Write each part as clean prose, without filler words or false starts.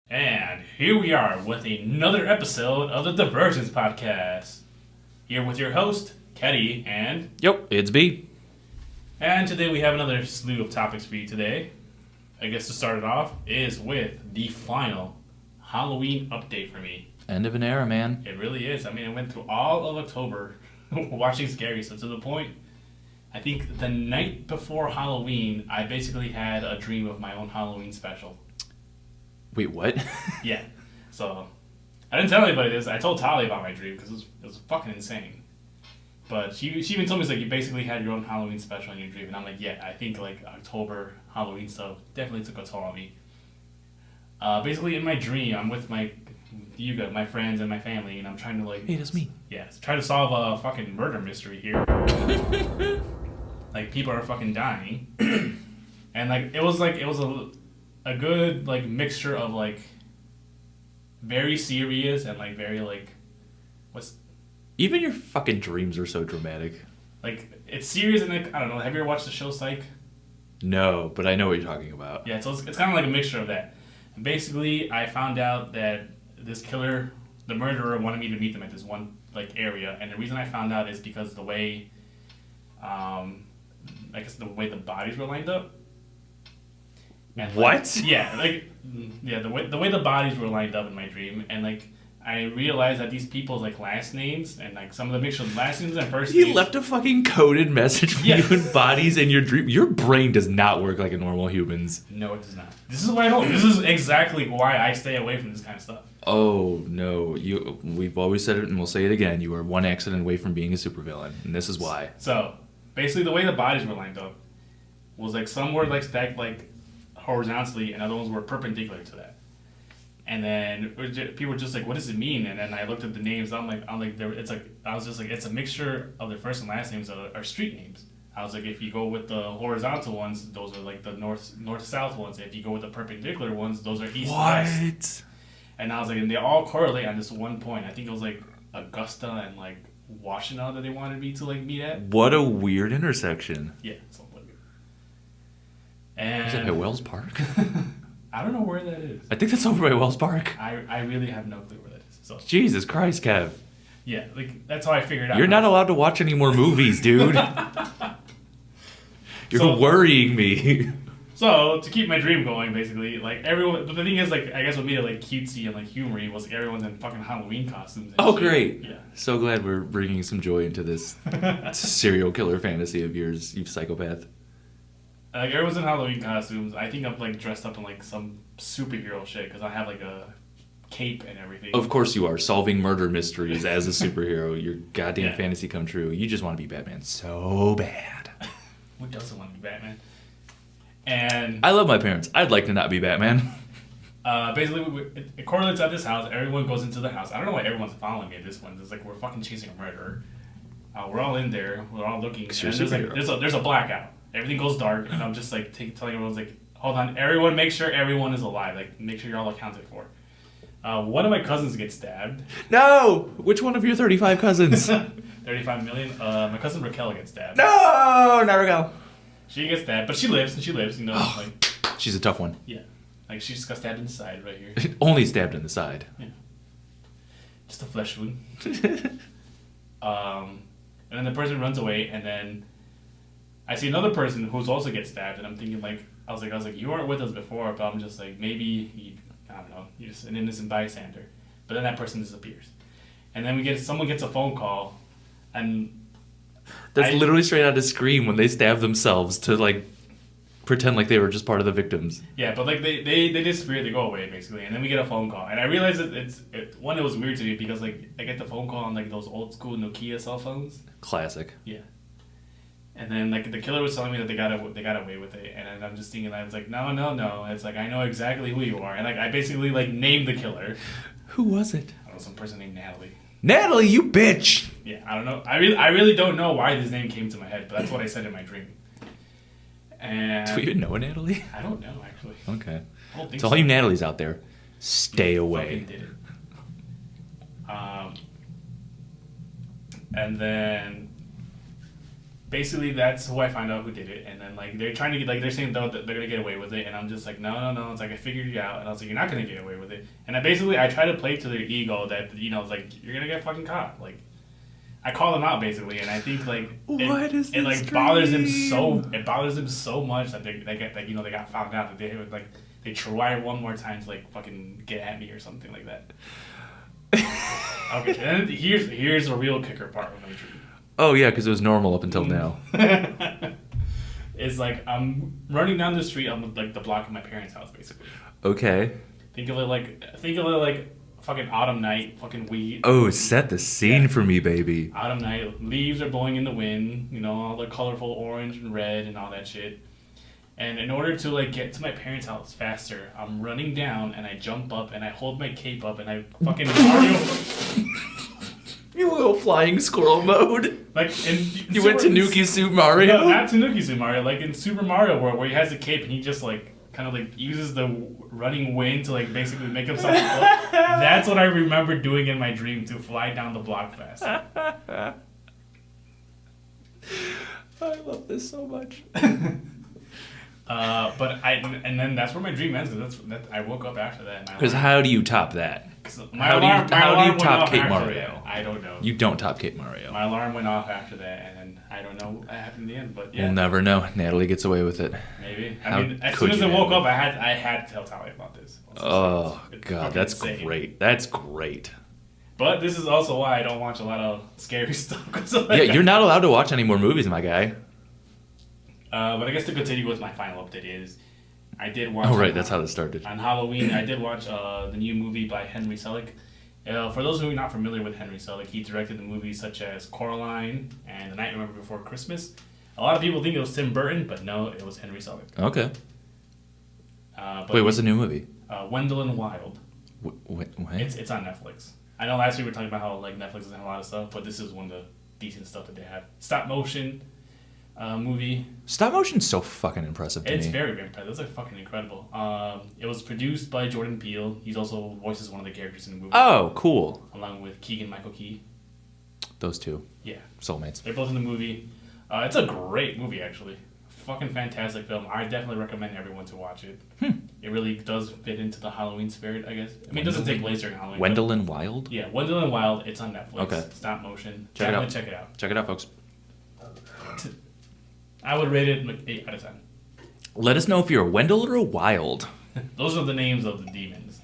And here we are with another episode of the Diversions podcast. Here with your host, Keti and... Yep, it's B. And today we have another slew of topics for you today. I guess to start it off is with the final Halloween update for me. End of an era, man. It really is. I mean, I went through all of October watching scary stuff to the point, I think the night before Halloween, I basically had a dream of my own Halloween special. Wait, what? Yeah. So, I didn't tell anybody this. I told Tali about my dream because it was fucking insane. But she even told me, it's like, you basically had your own Halloween special in your dream. And I'm like, yeah, I think, like, October Halloween stuff definitely took a toll on me. Basically, in my dream, I'm with my friends and my family, and I'm trying to, like... Hey, that's me. Yeah, trying to solve a fucking murder mystery here. Like, people are fucking dying. And, like, it was a good, like, mixture of, like, very serious and, like, very, like, Even your fucking dreams are so dramatic. like, it's serious and, like, I don't know, have you ever watched the show Psych? No, but I know what you're talking about. Yeah, so it's kind of like a mixture of that. And basically, I found out that this killer, the murderer, wanted me to meet them at this one, like, area. And the reason I found out is because the way, I guess the way the bodies were lined up. And, like, What? Yeah, like, the way the bodies were lined up in my dream, and, like, I realized that these people's, like, last names, and, like, some of the mixture of last names and first names... You left a fucking coded message for you and bodies in your dream. Your brain does not work like a normal human's. No, it does not. This is why I don't... This is exactly why I stay away from this kind of stuff. Oh, no. We've always said it, and we'll say it again. You are one accident away from being a supervillain, and this is why. So, basically, the way the bodies were lined up was, like, some were, like, stacked, like, horizontally, and other ones were perpendicular to that. And then people were just like, "What does it mean?" And then I looked at the names. I was just like, it's a mixture of their first and last names are street names. I was like, if you go with the horizontal ones, those are like the north-south ones. If you go with the perpendicular ones, those are east-west. And I was like, and they all correlate on this one point. I think it was like Augusta and like Washington that they wanted me to like meet at. What a weird intersection. Yeah, something like that. And Is it at Wells Park? I don't know where that is. I think that's over by Wells Park. I really have no clue where that is. So Jesus Christ, Kev. yeah, like that's how I figured out. You're not allowed to watch any more movies, dude. You're worrying me. So to keep my dream going, basically, like everyone. But the thing is, like, I guess what made it like cutesy and like humory was like, everyone's in fucking Halloween costumes. And shit. Great! Yeah. So glad we're bringing some joy into this serial killer fantasy of yours, you psychopath. Like everyone's in Halloween costumes. I think I'm like dressed up in like some superhero shit because I have like a cape and everything. Of course you are, solving murder mysteries as a superhero. Your goddamn fantasy come true. You just want to be Batman so bad. Who doesn't want to be Batman? And I love my parents. I'd like to not be Batman. Basically, it correlates at this house. Everyone goes into the house. I don't know why everyone's following me at this one. It's like we're fucking chasing a murderer. We're all in there. We're all looking. And there's a blackout. Everything goes dark, and I'm just like telling everyone, like, hold on, everyone, make sure everyone is alive. Like, make sure you're all accounted for. One of my cousins gets stabbed. No! Which one of your 35 cousins? 35 million. My cousin Raquel gets stabbed. No! Not Raquel. She gets stabbed, but she lives, you know. Like, she's a tough one. Yeah. Like, she just got stabbed in the side right here. Only stabbed in the side. Yeah. Just a flesh wound. And then the person runs away, and then I see another person who's also gets stabbed, and I'm thinking, like, I was like, you weren't with us before, but I'm just like, maybe, I don't know, you're just an innocent bystander. But then that person disappears. And then someone gets a phone call, and... That's literally straight out of Scream when they stab themselves to, like, pretend like they were just part of the victims. Yeah, but, like, they disappear, they go away, basically, and then we get a phone call. And I realized that it was weird to me, because, like, I get the phone call on, like, those old-school Nokia cell phones. Classic. Yeah. And then, like, the killer was telling me that they got away with it, and I'm just thinking that it's like, no. It's like, I know exactly who you are, and like I basically like named the killer. Who was it? I don't know, some person named Natalie. Natalie, you bitch! Yeah, I don't know. I really don't know why this name came to my head, but that's what I said in my dream. And do we even know a Natalie? I don't know, actually. Okay. I don't think so all you Natalies out there, stay away. Fucking did it. And then basically that's who I find out who did it, and then like they're trying to get like they're saying that they're gonna get away with it, and I'm just like no. It's like I figured you out, and I was like you're not gonna get away with it, and I try to play to their ego that it's like you're gonna get fucking caught. Like I call them out basically, and I think like it like bothers them so much that they get like they got found out that they would like they try one more time to like fucking get at me or something like that. Okay, and then here's the real kicker part of my dream. Oh yeah, because it was normal up until now. It's like I'm running down the street on like the block of my parents' house, basically. Okay. Think of it like fucking autumn night, fucking weed. Oh, set the scene for me, baby. Autumn night, leaves are blowing in the wind. All the colorful orange and red and all that shit. And in order to like get to my parents' house faster, I'm running down and I jump up and I hold my cape up and I fucking Mario. You little flying squirrel mode. Like you went Tanuki Super Mario? No, not Tanuki Super Mario. Like in Super Mario World, where he has a cape and he just like kind of like uses the running wind to like basically make himself float. That's what I remember doing in my dream, to fly down the block fast. I love this so much. And then that's where my dream ends. I woke up after that. Because how do you top that? How do you top Cape Mario? I don't know. You don't top Cape Mario. My alarm went off after that, and then I don't know what happened in the end. But yeah, we'll never know. Natalie gets away with it. Maybe. As soon as I woke up, I had to tell Talia about this. Oh God, that's insane. Great. That's great. But this is also why I don't watch a lot of scary stuff. Yeah, you're not allowed to watch any more movies, my guy. But I guess to continue with my final update is, I did watch... Oh, right, that's how this started. On Halloween, I did watch the new movie by Henry Selick. For those who are not familiar with Henry Selick, he directed the movies such as Coraline and The Nightmare Before Christmas. A lot of people think it was Tim Burton, but no, it was Henry Selick. Okay. Wait, what's the new movie? Wendell and Wild. What? It's on Netflix. I know last week we were talking about how like Netflix doesn't have a lot of stuff, but this is one of the decent stuff that they have. Stop motion movie. Stop motion's so fucking impressive to me. It's very, very impressive. It's like fucking incredible. It was produced by Jordan Peele. He's also voices one of the characters in the movie. Oh, cool. Along with Keegan-Michael Key. Those two. Yeah. Soulmates. They're both in the movie. It's a great movie, actually. Fucking fantastic film. I definitely recommend everyone to watch it. It really does fit into the Halloween spirit, I guess. I mean, it doesn't take place during Halloween. Wendell and Wild? Yeah, Wendell and Wild. It's on Netflix. Okay. Stop motion. Check it out. Check it out. Check it out, folks. I would rate it like 8 out of 10. Let us know if you're a Wendell or a Wild. Those are the names of the demons.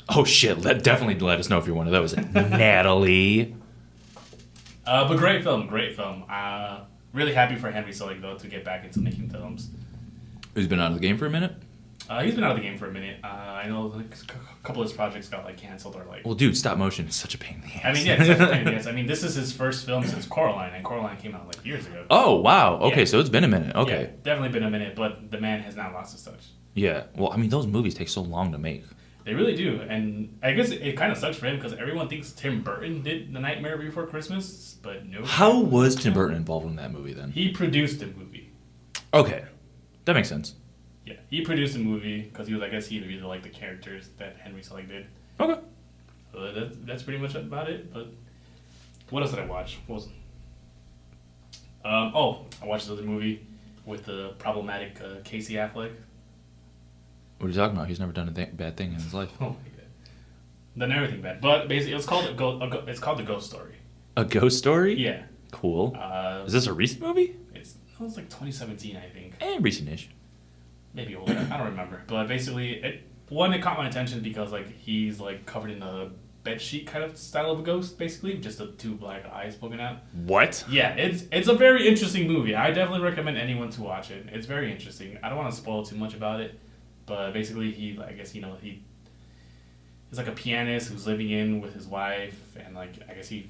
Oh, shit. Definitely let us know if you're one of those. Natalie. But great film. Really happy for Henry Selick, though, to get back into making films. Who's been out of the game for a minute? He's been out of the game for a minute. I know like, a couple of his projects got like canceled or like... Well, dude, stop motion is such a pain in the ass. I mean, yeah, it's such a pain in the ass. I mean, this is his first film since Coraline, and Coraline came out like years ago. Oh, wow. Okay, yeah. So it's been a minute. Okay. Yeah, definitely been a minute, but the man has not lost his touch. Yeah. Well, I mean, those movies take so long to make. They really do, and I guess it kind of sucks for him because everyone thinks Tim Burton did The Nightmare Before Christmas, but no. How was Tim Burton involved in that movie then? He produced the movie. Okay, that makes sense. Yeah, he produced the movie because he was, I guess, he really liked the characters that Henry Selick did. Okay. That's pretty much about it. But what else did I watch? I watched this other movie with the problematic Casey Affleck. What are you talking about? He's never done a bad thing in his life. Oh my god, done everything bad. But basically, it's called The Ghost Story. A ghost story? Yeah. Cool. Is this a recent movie? It was like 2017, I think. Recent-ish. Maybe older. I don't remember. But basically, it caught my attention because like he's like covered in a bed sheet kind of style of a ghost, basically, just the two black eyes poking out. What? Yeah, it's a very interesting movie. I definitely recommend anyone to watch it. It's very interesting. I don't want to spoil too much about it, but basically he's like a pianist who's living in with his wife, and like I guess I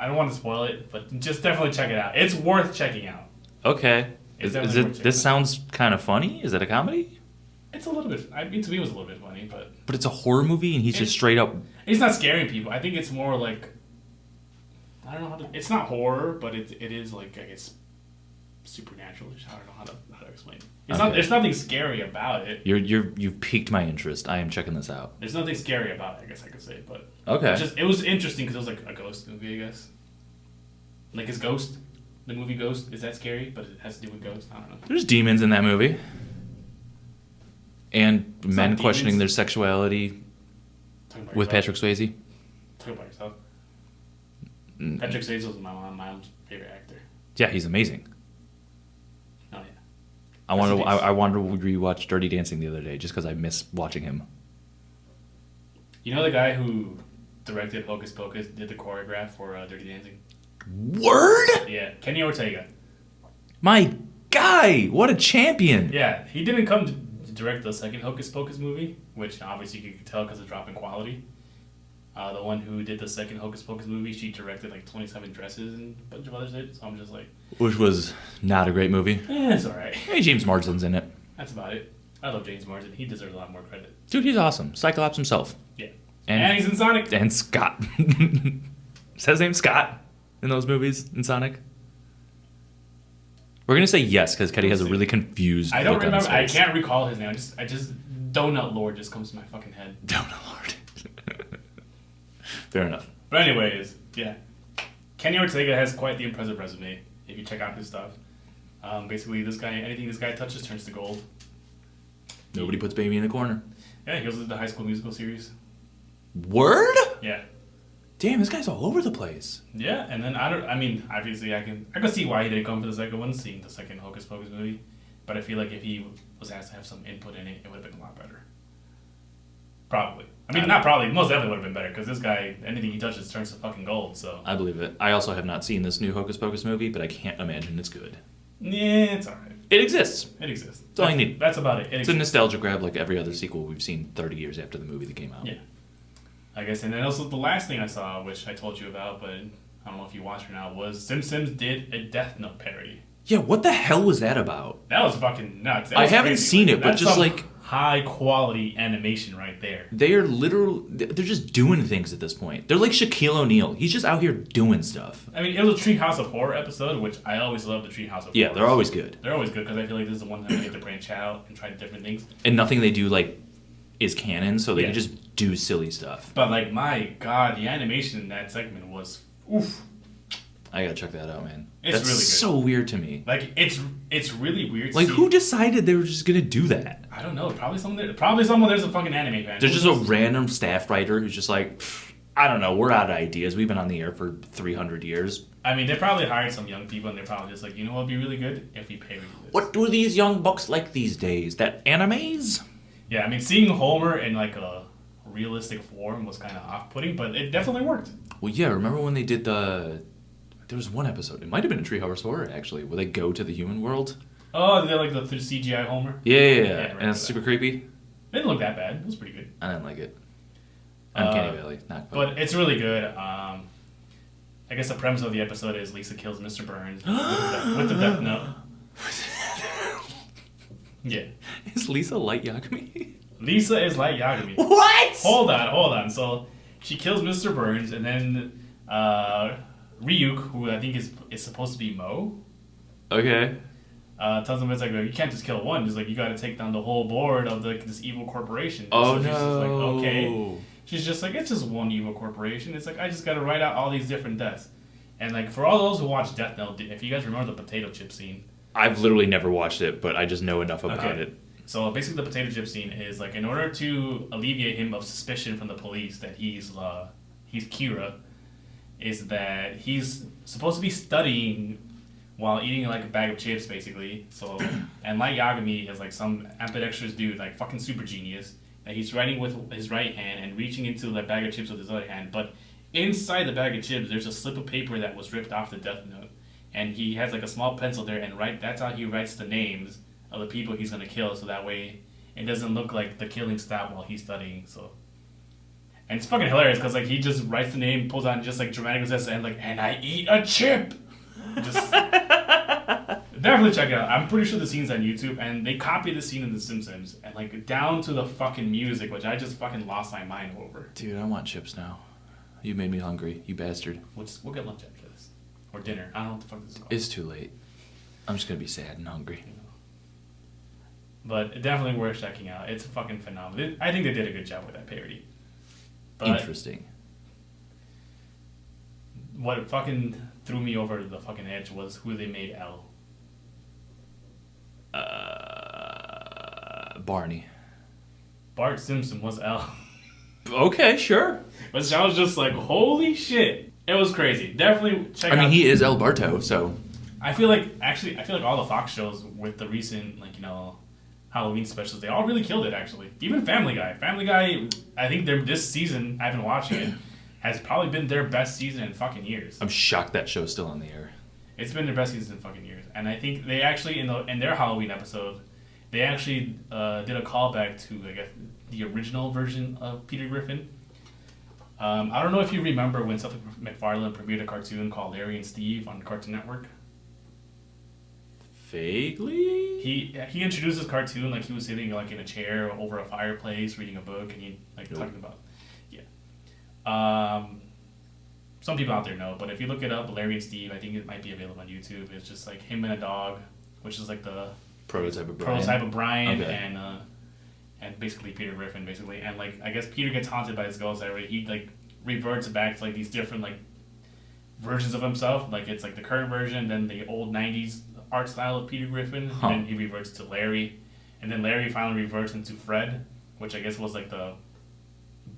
don't want to spoil it, but just definitely check it out. It's worth checking out. Okay. This sounds kind of funny? Is it a comedy? It's a little bit. I mean, to me, it was a little bit funny, but. But it's a horror movie, and he's just straight up. He's not scaring people. I think it's more like. I don't know how to. It's not horror, but it is like I guess supernatural-ish. I don't know how to explain. It's not. There's nothing scary about it. You've piqued my interest. I am checking this out. There's nothing scary about it. I guess I could say, but okay. It was interesting because it was like a ghost movie. I guess. Like his ghost. The movie Ghost, is that scary? But it has to do with ghosts? I don't know. There's demons in that movie. And Some men demons? questioning their sexuality with Patrick Swayze. Talk about yourself. Mm. Patrick Swayze was my mom's favorite actor. Yeah, he's amazing. Oh, yeah. I wanted to rewatch Dirty Dancing the other day just because I miss watching him. You know the guy who directed Hocus Pocus, did the choreograph for Dirty Dancing? Word? Yeah, Kenny Ortega. My guy, what a champion. Yeah, he didn't come to direct the second Hocus Pocus movie, which obviously you could tell because of drop in quality. The one who did the second Hocus Pocus movie, she directed like 27 Dresses and a bunch of other shit, so I'm just like... Which was not a great movie. it's alright. Hey, James Marsden's in it. That's about it. I love James Marsden. He deserves a lot more credit. Dude, he's awesome. Cyclops himself. Yeah. And he's in Sonic. And Scott. Is his name Scott in those movies in Sonic? We're gonna say yes because Keti has a really confused. I don't look on his remember. I face. can't recall his name. I just Donut Lord just comes to my fucking head. Donut Lord. Fair enough. But anyways, yeah, Kenny Ortega has quite the impressive resume. If you check out his stuff, basically this guy, anything this guy touches turns to gold. Nobody puts baby in a corner. Yeah, he goes to the High School Musical series. Word? Yeah. Damn, this guy's all over the place. Yeah, and then obviously I can see why he didn't come for the second one, seeing the second Hocus Pocus movie. But I feel like if he was asked to have some input in it, it would have been a lot better. Probably. I mean, not probably. Most definitely would have been better because this guy, anything he touches turns to fucking gold. So I believe it. I also have not seen this new Hocus Pocus movie, but I can't imagine it's good. yeah, it's alright. It exists. It exists. That's all you need. That's about it. It's a nostalgia grab like every other sequel we've seen 30 years after the movie that came out. Yeah. I guess, and then also the last thing I saw, which I told you about, but I don't know if you watched or not, was Simpsons did a Death Note parody. Yeah, what the hell was that about? That was fucking nuts. I haven't seen it, but That's just some like high quality animation right there. they are they're just doing things at this point. They're like Shaquille O'Neal. He's just out here doing stuff. I mean, it was a Treehouse of Horror episode, which I always love the Treehouse of Horror. Yeah, they're always good. They're always good because I feel like this is the one time they get to branch out and try different things. And nothing they do like is canon, so they Yeah. can just do silly stuff. But like, my God, the animation in that segment was oof. I gotta check that out, man. It's That's really good. so weird to me. Like, it's really weird. Like, seeing- who decided they were just gonna do that? I don't know. Probably someone there's a fucking anime fan. There's just a random staff writer who's just like, I don't know, we're out of ideas. We've been on the air for 300 years. I mean, they probably hired some young people, and they're probably just like, you know what would be really good if we pay this. What do these young bucks like these days? That animes? Yeah, I mean, seeing Homer in like a realistic form was kind of off-putting, but it definitely worked. Well, yeah, remember when they did there was one episode, it might have been a Treehouse Horror, actually, where they go to the human world. Oh, they're like the CGI Homer. Yeah, right, and it's super creepy. It didn't look that bad. It was pretty good. I didn't like it. Uncanny Valley, not quite. But it's really good. I guess the premise of the episode is Lisa kills Mr. Burns with the Death Note. Yeah. Is Lisa Light Yagami? Lisa is like Yagami. What? Hold on. So she kills Mr. Burns, and then Ryuk, who I think is supposed to be Mo, Okay. tells him it's like, you can't just kill one. It's like, you got to take down the whole board of this evil corporation. Oh, so she's just like, no. okay. She's just like, it's just one evil corporation. It's like, I just got to write out all these different deaths. And like, for all those who watch Death Note, if you guys remember the potato chip scene. I've literally never watched it, but I just know enough about it. So basically, the potato chip scene is like, in order to alleviate him of suspicion from the police that he's Kira, is that he's supposed to be studying while eating like a bag of chips, basically. So, and Light Yagami is like some ambidextrous dude, like fucking super genius, that he's writing with his right hand and reaching into the bag of chips with his other hand. But inside the bag of chips, there's a slip of paper that was ripped off the Death Note, and he has like a small pencil there, and that's how he writes the names of the people he's gonna kill, so that way it doesn't look like the killing stopped while he's studying. So, and it's fucking hilarious because like he just writes the name, pulls on, just like dramatically says, and like, and I eat a chip. Just definitely check it out. I'm pretty sure the scene's on YouTube, and they copied the scene in The Simpsons, and like down to the fucking music, which I just fucking lost my mind over. Dude, I want chips now. You made me hungry, you bastard. We'll get lunch after this, or dinner. I don't know what the fuck this is called. It's too late. I'm just gonna be sad and hungry. But definitely worth checking out. It's fucking phenomenal. I think they did a good job with that parody. But Interesting. what fucking threw me over the fucking edge was who they made L. Barney. Bart Simpson was L. Okay, sure. But I was just like, holy shit. It was crazy. Definitely check out. I mean, he is El Barto, so. I feel like all the Fox shows with the recent, Halloween specials, they all really killed it, actually. Even Family Guy. Family Guy, I think this season, I've been watching it, has probably been their best season in fucking years. I'm shocked that show's still on the air. It's been their best season in fucking years. And I think they actually, in their Halloween episode, they actually did a callback to, I guess, the original version of Peter Griffin. I don't know if you remember when Seth MacFarlane premiered a cartoon called Larry and Steve on Cartoon Network. Vaguely? He introduced this cartoon like he was sitting like in a chair over a fireplace reading a book, and he talking about some people out there know, but if you look it up, Larry and Steve, I think it might be available on YouTube. It's just like him and a dog, which is like the prototype of Brian okay. and basically Peter Griffin, basically. And like I guess Peter gets haunted by his ghost every he like reverts back to like these different like versions of himself. Like it's like the current version, then the old 90s art style of Peter Griffin, and then he reverts to Larry, and then Larry finally reverts into Fred, which I guess was like the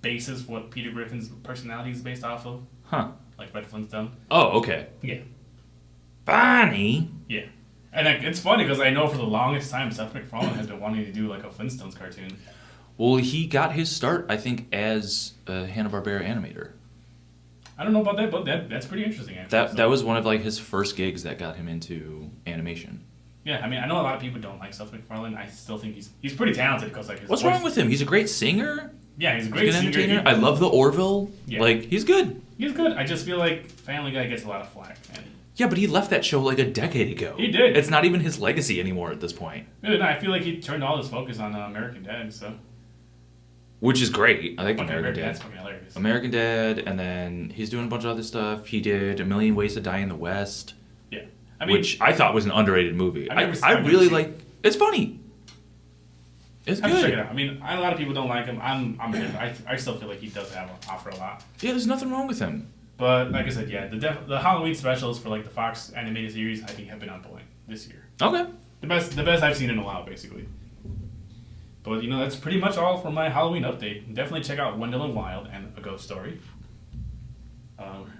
basis for what Peter Griffin's personality is based off of. Like Fred Flintstone. Oh, okay. Yeah. Bonnie. Yeah. And it's funny because I know for the longest time Seth MacFarlane has been wanting to do like a Flintstones cartoon. Well, he got his start, I think, as a Hanna-Barbera animator. I don't know about that, but that's pretty interesting, actually. That was one of like his first gigs that got him into animation. Yeah, I mean, I know a lot of people don't like Seth MacFarlane. I still think he's pretty talented because like his What's voice, wrong with him? He's a great singer. Yeah, he's a great singer. Entertainer. I love the Orville. Yeah. Like he's good. He's good. I just feel like Family Guy gets a lot of flack. And yeah, but he left that show like a decade ago. He did. It's not even his legacy anymore at this point. No, I feel like he turned all his focus on American Dad, so. Which is great. I like American Dad's fucking hilarious. American Dad, and then he's doing a bunch of other stuff. He did A Million Ways to Die in the West. Yeah. I mean, which I thought was an underrated movie. I really like. It's funny. It's good. Check it out. I mean, a lot of people don't like him. I still feel like he does offer a lot. Yeah, there's nothing wrong with him. But like I said, yeah, the Halloween specials for like the Fox animated series I think have been on point this year. Okay. The best I've seen in a while, basically. But that's pretty much all for my Halloween update. Definitely check out Wendell and Wild and A Ghost Story.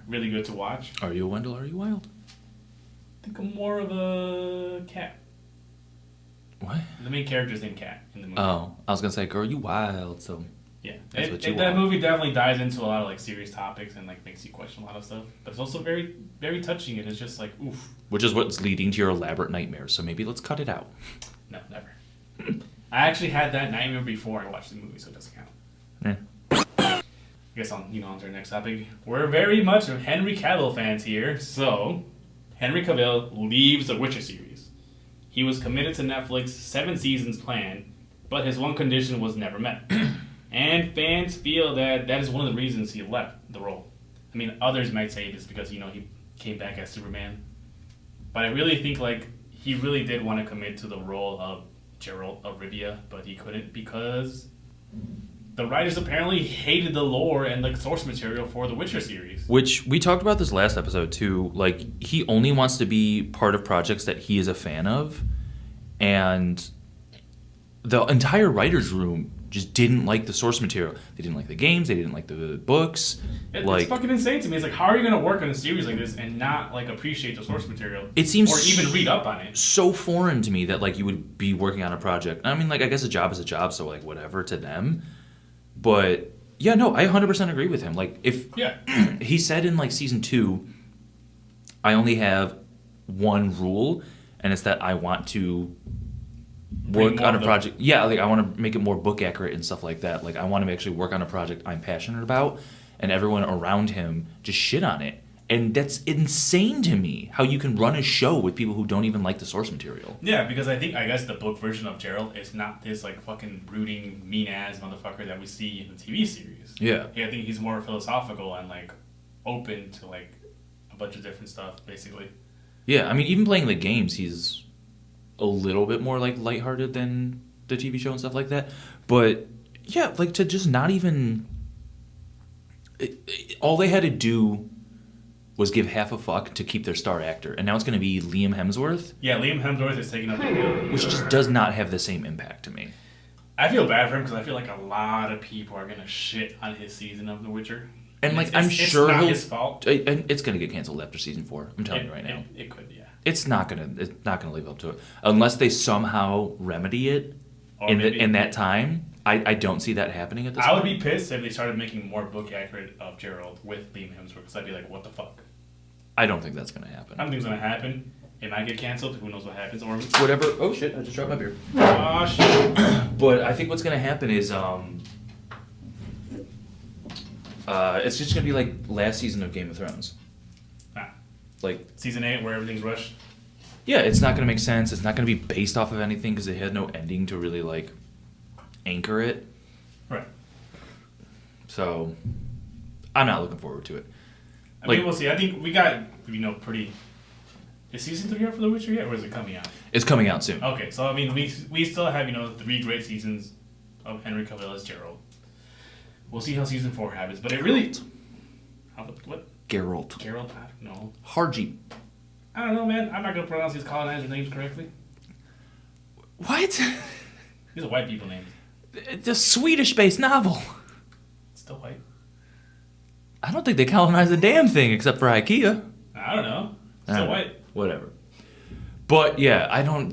Really good to watch. Are you a Wendell? Are you Wild? I think I'm more of a cat. What? The main character's named Cat in the movie. Oh, I was gonna say, girl, you wild. So yeah, that movie definitely dives into a lot of like serious topics and like makes you question a lot of stuff. But it's also very, very touching. And it's just like oof. Which is what's leading to your elaborate nightmares. So maybe let's cut it out. No, never. I actually had that nightmare before I watched the movie, so it doesn't count. I guess on to our next topic. We're very much Henry Cavill fans here, so Henry Cavill leaves the Witcher series. He was committed to Netflix, 7 seasons planned, but his one condition was never met. And fans feel that is one of the reasons he left the role. I mean, others might say it's because, he came back as Superman. But I really think, he really did want to commit to the role of Geralt of Rivia, but he couldn't because the writers apparently hated the lore and the source material for the Witcher series. Which, we talked about this last episode, too. He only wants to be part of projects that he is a fan of, and the entire writer's room just didn't like the source material. They didn't like the games, they didn't like the books. It's fucking insane to me. It's how are you going to work on a series like this and not, appreciate the source material? It seems or even read up on it. So foreign to me that, you would be working on a project. I mean, I guess a job is a job, so, whatever to them. But, yeah, no, I 100% agree with him. He said in, season 2, I only have one rule, and it's that I want to work on a project. Yeah, I want to make it more book accurate and stuff like that. I want to actually work on a project I'm passionate about, and everyone around him just shit on it. And that's insane to me, how you can run a show with people who don't even like the source material. Yeah, because I guess the book version of Geralt is not this fucking brooding, mean-ass motherfucker that we see in the TV series. Yeah. I think he's more philosophical and open to a bunch of different stuff, basically. Yeah, I mean, even playing the games, he's a little bit more lighthearted than the TV show and stuff like that. But yeah, to just not even all they had to do was give half a fuck to keep their star actor, and now it's going to be Liam Hemsworth. Yeah, Liam Hemsworth is taking up the role. Which just does not have the same impact to me. I feel bad for him because I feel like a lot of people are going to shit on his season of The Witcher. And like, I'm sure it's not his fault. And it's going to get canceled after season 4. I'm telling you right now. It could, yeah. It's not going to live up to it unless they somehow remedy it in that time. I don't see that happening at this point. I would be pissed if they started making more book accurate of Geralt with Liam Hemsworth because I'd be like, what the fuck? I don't think that's going to happen. I don't think it's going to happen. It might get canceled. Who knows what happens? Or whatever. Oh shit! I just dropped my beer. Oh shit! But I think what's going to happen is it's just going to be like last season of Game of Thrones. Like season 8 where everything's rushed. Yeah, it's not going to make sense. It's not going to be based off of anything because they had no ending to really like anchor it. Right. So I'm not looking forward to it. I mean, we'll see. I think we got pretty. Is season 3 out for The Witcher yet, or is it coming out? It's coming out soon. Okay, so I mean, we still have 3 great seasons of Henry Cavill as Geralt. We'll see how season 4 happens, but it really. What? Geralt. Geralt? I don't know. Harji. I don't know, man. I'm not gonna pronounce these colonizer names correctly. What? These are white people names. It's a Swedish-based novel. It's still white. I don't think they colonized a damn thing except for IKEA. I don't know. Still white. Whatever. But yeah, I don't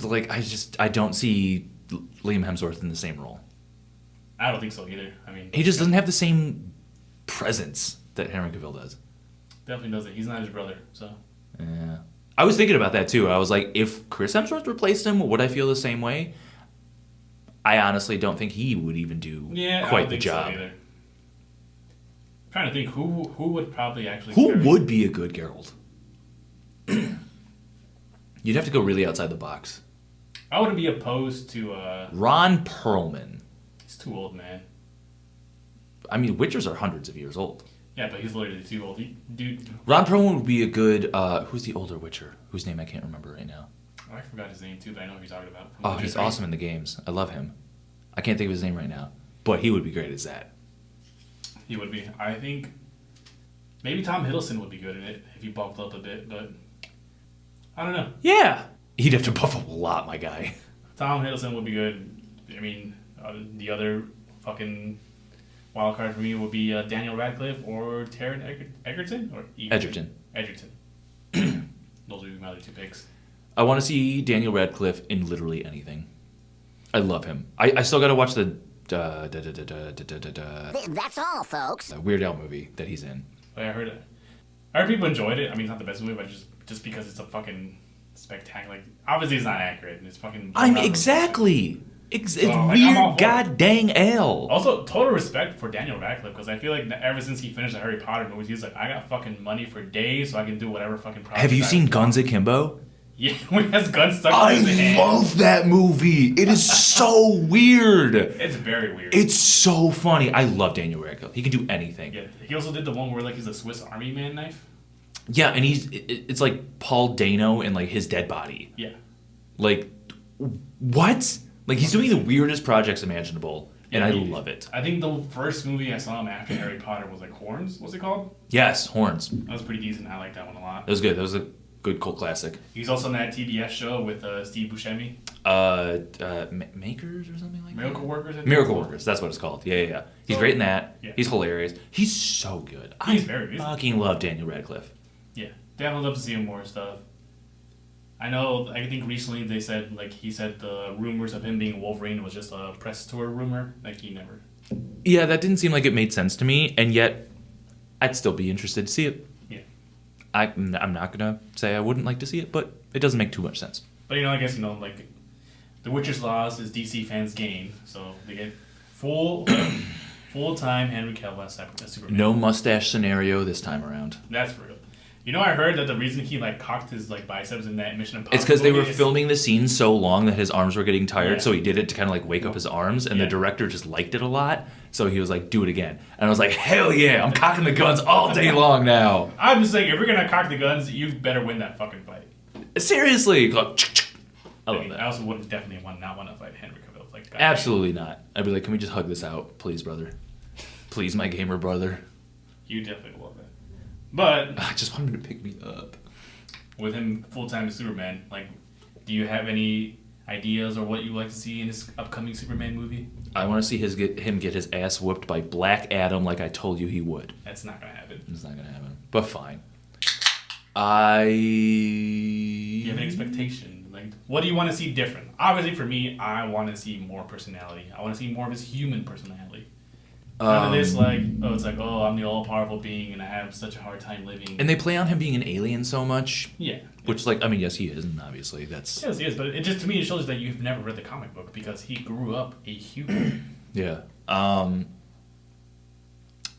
see Liam Hemsworth in the same role. I don't think so either. I mean, he just doesn't have the same presence that Henry Cavill does. Definitely doesn't. He's not his brother, so. Yeah. I was thinking about that too. I was like, if Chris Hemsworth replaced him, would I feel the same way? I honestly don't think he would even do quite the job. So either. I'm trying to think who would probably actually. Who would be a good Geralt? You'd have to go really outside the box. I wouldn't be opposed to Ron Perlman. He's too old, man. I mean, Witchers are hundreds of years old. Yeah, but he's literally too old. Ron Perlman would be a good. Who's the older Witcher? Whose name I can't remember right now. Oh, I forgot his name too, but I know who you're talking about. Oh, he's awesome in the games. I love him. I can't think of his name right now, but he would be great as that. He would be. I think maybe Tom Hiddleston would be good in it if he bulked up a bit, but I don't know. Yeah, he'd have to buff up a lot, my guy. Tom Hiddleston would be good. I mean, the other fucking wild card for me would be Daniel Radcliffe or Taron Egerton or Edgerton. Those would be my other 2 picks. I want to see Daniel Radcliffe in literally anything. I love him. I still got to watch the That's all, folks. Weird Al movie that he's in. I heard people enjoyed it. I mean, it's not the best movie, but just because it's a fucking spectacular. Like, obviously, it's not accurate. And it's fucking. Exactly. It's So, weird, god dang Al. Also, total respect for Daniel Radcliffe because I feel like ever since he finished the Harry Potter movies, he's like, I got fucking money for days, so I can do whatever fucking project. Have you seen Guns Akimbo? Yeah, when he has guns stuck in his hand. I love that movie. It is so weird. It's very weird. It's so funny. I love Daniel Radcliffe. He can do anything. Yeah, he also did the one where like he's a Swiss Army man knife. Yeah, and it's like Paul Dano and like his dead body. Yeah. Like, what? Like, he's doing the weirdest projects imaginable, and I love it. I think the first movie I saw him after Harry Potter was like Horns. What's it called? Yes, Horns. That was pretty decent. I liked that one a lot. That was good. That was a good cult classic. He's also in that TBS show with Steve Buscemi. Makers or something like Miracle that? Workers? Miracle Workers. That's what it's called. Yeah. He's great in that. Yeah. He's hilarious. He's so good. He's very good. I fucking love Daniel Radcliffe. Yeah. Definitely love to see him more stuff. I think recently they said, like, he said the rumors of him being Wolverine was just a press tour rumor. Like, he never. Yeah, that didn't seem like it made sense to me, and yet I'd still be interested to see it. Yeah. I'm not going to say I wouldn't like to see it, but it doesn't make too much sense. But, I guess, like, The Witcher's loss is DC fans' gain, so they get full-time Henry Cavill as Superman. No mustache scenario this time around. That's real. I heard that the reason he like cocked his like biceps in that Mission Impossible. It's because they were filming the scene so long that his arms were getting tired, so he did it to kind of like wake up his arms, and the director just liked it a lot, so he was like, "Do it again." And I was like, "Hell yeah! I'm cocking the guns all day long now." I'm just saying, if we're gonna cock the guns, you better win that fucking fight. Seriously, I love that. I also would definitely not want to fight Henry Cavill. Like, absolutely not. I'd be like, "Can we just hug this out, please, brother? Please, my gamer brother." You definitely love that. But I just want him to pick me up. With him full-time as Superman, like, do you have any ideas or what you would like to see in this upcoming Superman movie? I want to see him get his ass whooped by Black Adam like I told you he would. That's not going to happen. It's not going to happen. But fine. Do you have an expectation? Like, what do you want to see different? Obviously, for me, I want to see more personality. I want to see more of his human personality. None of this, it's like, oh, I'm the all-powerful being and I have such a hard time living. And they play on him being an alien so much. Yeah. Which, like, I mean, yes, he is, and obviously that's... Yes, he is, but it just, to me, it shows that you've never read the comic book because he grew up a human. Yeah. I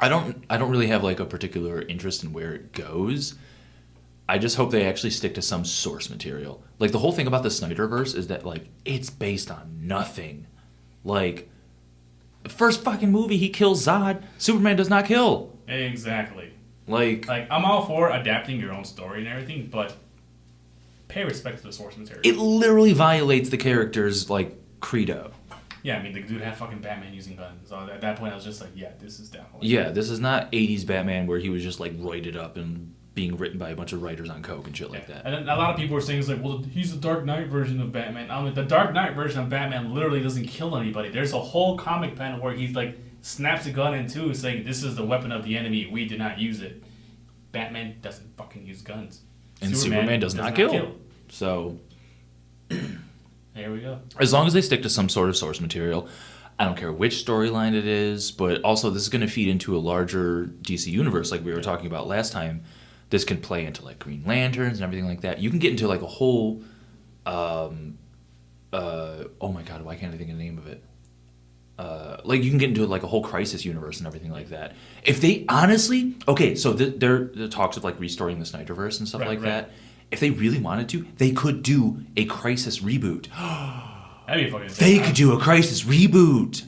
don't really have, like, a particular interest in where it goes. I just hope they actually stick to some source material. Like, the whole thing about the Snyderverse is that, like, it's based on nothing. Like... The first fucking movie, he kills Zod. Superman does not kill. Exactly. Like, I'm all for adapting your own story and everything, but pay respect to the source material. it literally violates the character's, like, credo. Yeah, I mean, the dude had fucking Batman using guns. So at that point, I was just like, yeah, this is definitely... Yeah, this is not 80s Batman where he was just, like, roided up and being written by a bunch of writers on coke and shit like that. And then a lot of people were saying, it's like, well, he's the Dark Knight version of Batman. I mean, the Dark Knight version of Batman literally doesn't kill anybody. There's a whole comic panel where he's like, snaps a gun in two, saying, this is the weapon of the enemy. We do not use it. Batman doesn't fucking use guns. And Superman does not kill. So... There we go. As long as they stick to some sort of source material, I don't care which storyline it is, but also this is going to feed into a larger DC universe like we were talking about last time. This can play into, like, Green Lanterns and everything like that. You can get into, like, a whole... oh, my God, why can't I think of the name of it? Like, you can get into, like, a whole Crisis universe and everything like that. If they honestly... Okay, so there are talks of, like, restoring the Snyderverse and stuff that. If they really wanted to, they could do a Crisis reboot. That'd be fucking... They could do a Crisis reboot.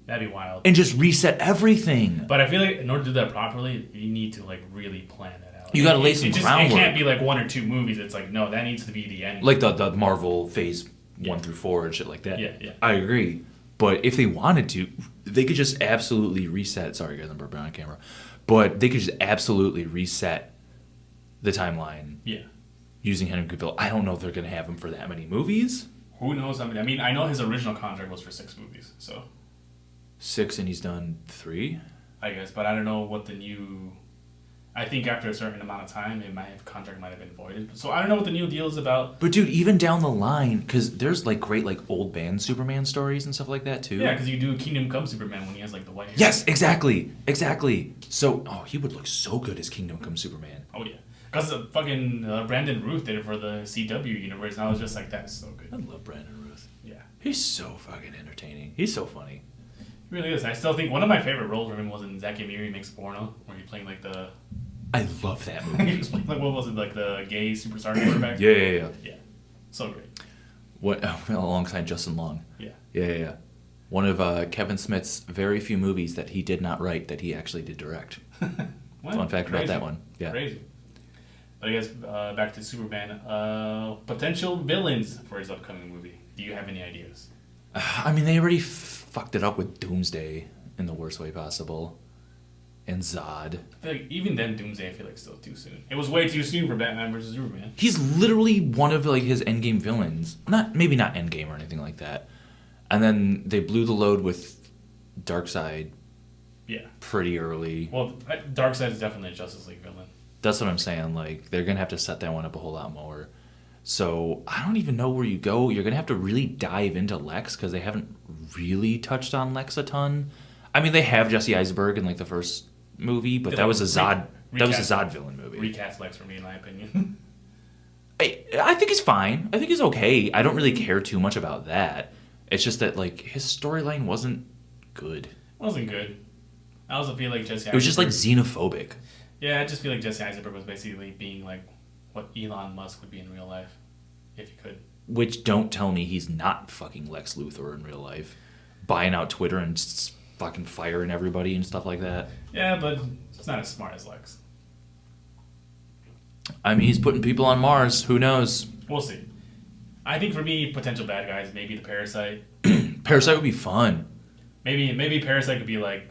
That'd be wild. And just reset everything. But I feel like in order to do that properly, you need to, like, really plan that out. You got to lay some groundwork. It can't be like 1 or 2 movies. It's like, no, that needs to be the end. Like the Marvel Phase 1 through 4 and shit like that. Yeah. I agree. But if they wanted to, they could just absolutely reset. Sorry, guys, I'm burping on camera. But they could just absolutely reset the timeline. Yeah. Using Henry Cavill. I don't know if they're going to have him for that many movies. Who knows how many? I mean, I know his original contract was for 6 movies, so... 6, and he's done 3? I guess, but I don't know what the new... I think after a certain amount of time, contract might have been voided. So I don't know what the new deal is about. But dude, even down the line, because there's like great like old band Superman stories and stuff like that too. Yeah, because you do Kingdom Come Superman when he has like the white hair. Yes, exactly. So, he would look so good as Kingdom Come Superman. Oh yeah, because fucking Brandon Ruth did it for the CW universe, and I was just like, that's so good. I love Brandon Ruth. Yeah, he's so fucking entertaining. He's so funny. He really is. I still think one of my favorite roles for him was in Zack and Miri Makes Porno, where he's playing like the... I love that movie. He was playing like, what was it, like the gay superstar quarterback? Yeah. So great. What alongside Justin Long? Yeah. One of Kevin Smith's very few movies that he did not write that he actually did direct. Fun fact about that one. Yeah. Crazy. But I guess back to Superman. Potential villains for his upcoming movie. Do you have any ideas? I mean, they already fucked it up with Doomsday in the worst way possible. And Zod. I feel like even then, Doomsday, I feel like still too soon. It was way too soon for Batman versus Superman. He's literally one of like his endgame villains. Maybe not endgame or anything like that. And then they blew the load with Darkseid. Yeah. Pretty early. Well, Darkseid is definitely a Justice League villain. That's what I'm saying. Like, they're gonna have to set that one up a whole lot more. So I don't even know where you go. You're gonna have to really dive into Lex because they haven't really touched on Lex a ton. I mean, they have Jesse Eisenberg in like the first movie, but that was a Zod. That was a Zod villain movie. Recast Lex for me, in my opinion. I think he's fine. I think he's okay. I don't really care too much about that. It's just that like his storyline wasn't good. Wasn't good. I also feel like Jesse Eisenberg... It was just like xenophobic. Yeah, I just feel like Jesse Eisenberg was basically being like what Elon Musk would be in real life, if he could. Which, don't tell me he's not fucking Lex Luthor in real life. Buying out Twitter and fucking firing everybody and stuff like that. Yeah, but it's not as smart as Lex. I mean, he's putting people on Mars. Who knows? We'll see. I think for me, potential bad guys, maybe the Parasite. Parasite would be fun. Maybe Parasite could be like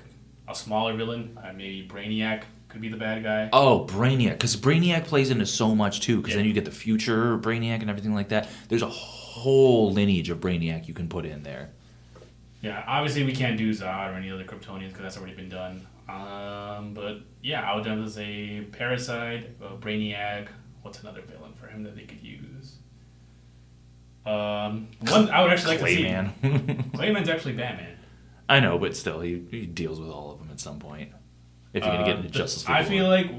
a smaller villain. Maybe Brainiac could be the bad guy. Oh, Brainiac, because Brainiac plays into so much too. Because Yeah. then you get the future Brainiac and everything like that. There's a whole lineage of Brainiac you can put in there. Yeah, obviously we can't do Zod or any other Kryptonians because that's already been done. But yeah, I would definitely say Parasite, Brainiac. What's another villain for him that they could use? One I would actually like to see. Clayman. Clayman's actually Batman. I know, but still, he deals with all of them at some point. If you're gonna get into Justice League. I feel like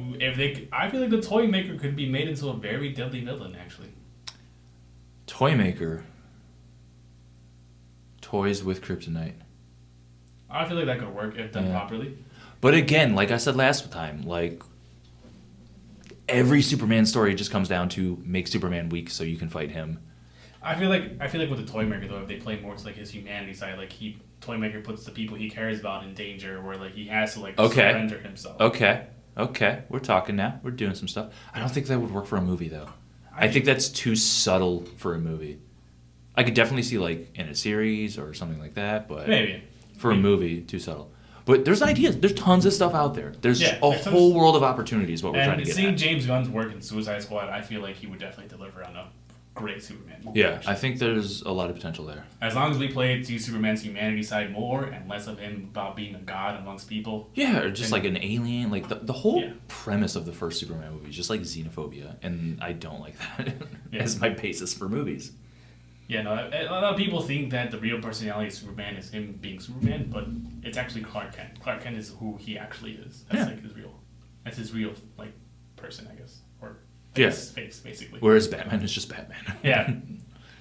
I feel like the Toy Maker could be made into a very deadly villain. Actually, Toy Maker. Toys with kryptonite. I feel like that could work if done properly. But again, like I said last time, like every Superman story just comes down to make Superman weak so you can fight him. I feel like with the Toy Maker though, if they play more to like his humanity side, like Toy Maker puts the people he cares about in danger, where like he has to like surrender himself. Okay, we're talking now. We're doing some stuff. I don't think that would work for a movie though. I think that's too subtle for a movie. I could definitely see like in a series or something like that, but maybe for a movie, too subtle. But there's ideas. There's tons of stuff out there. There's a whole world of opportunities. What we're trying to get seeing at. James Gunn's work in Suicide Squad, I feel like he would definitely deliver on a great Superman movie. Yeah, I think there's a lot of potential there. As long as we play to Superman's humanity side more and less of him about being a god amongst people. Yeah, or just like an alien. Like the whole premise of the first Superman movie is just like xenophobia, and I don't like that as my basis for movies. Yeah, no, a lot of people think that the real personality of Superman is him being Superman, but it's actually Clark Kent. Clark Kent is who he actually is. That's that's his real like person, I guess, or his face basically. Whereas Batman is just Batman. Yeah,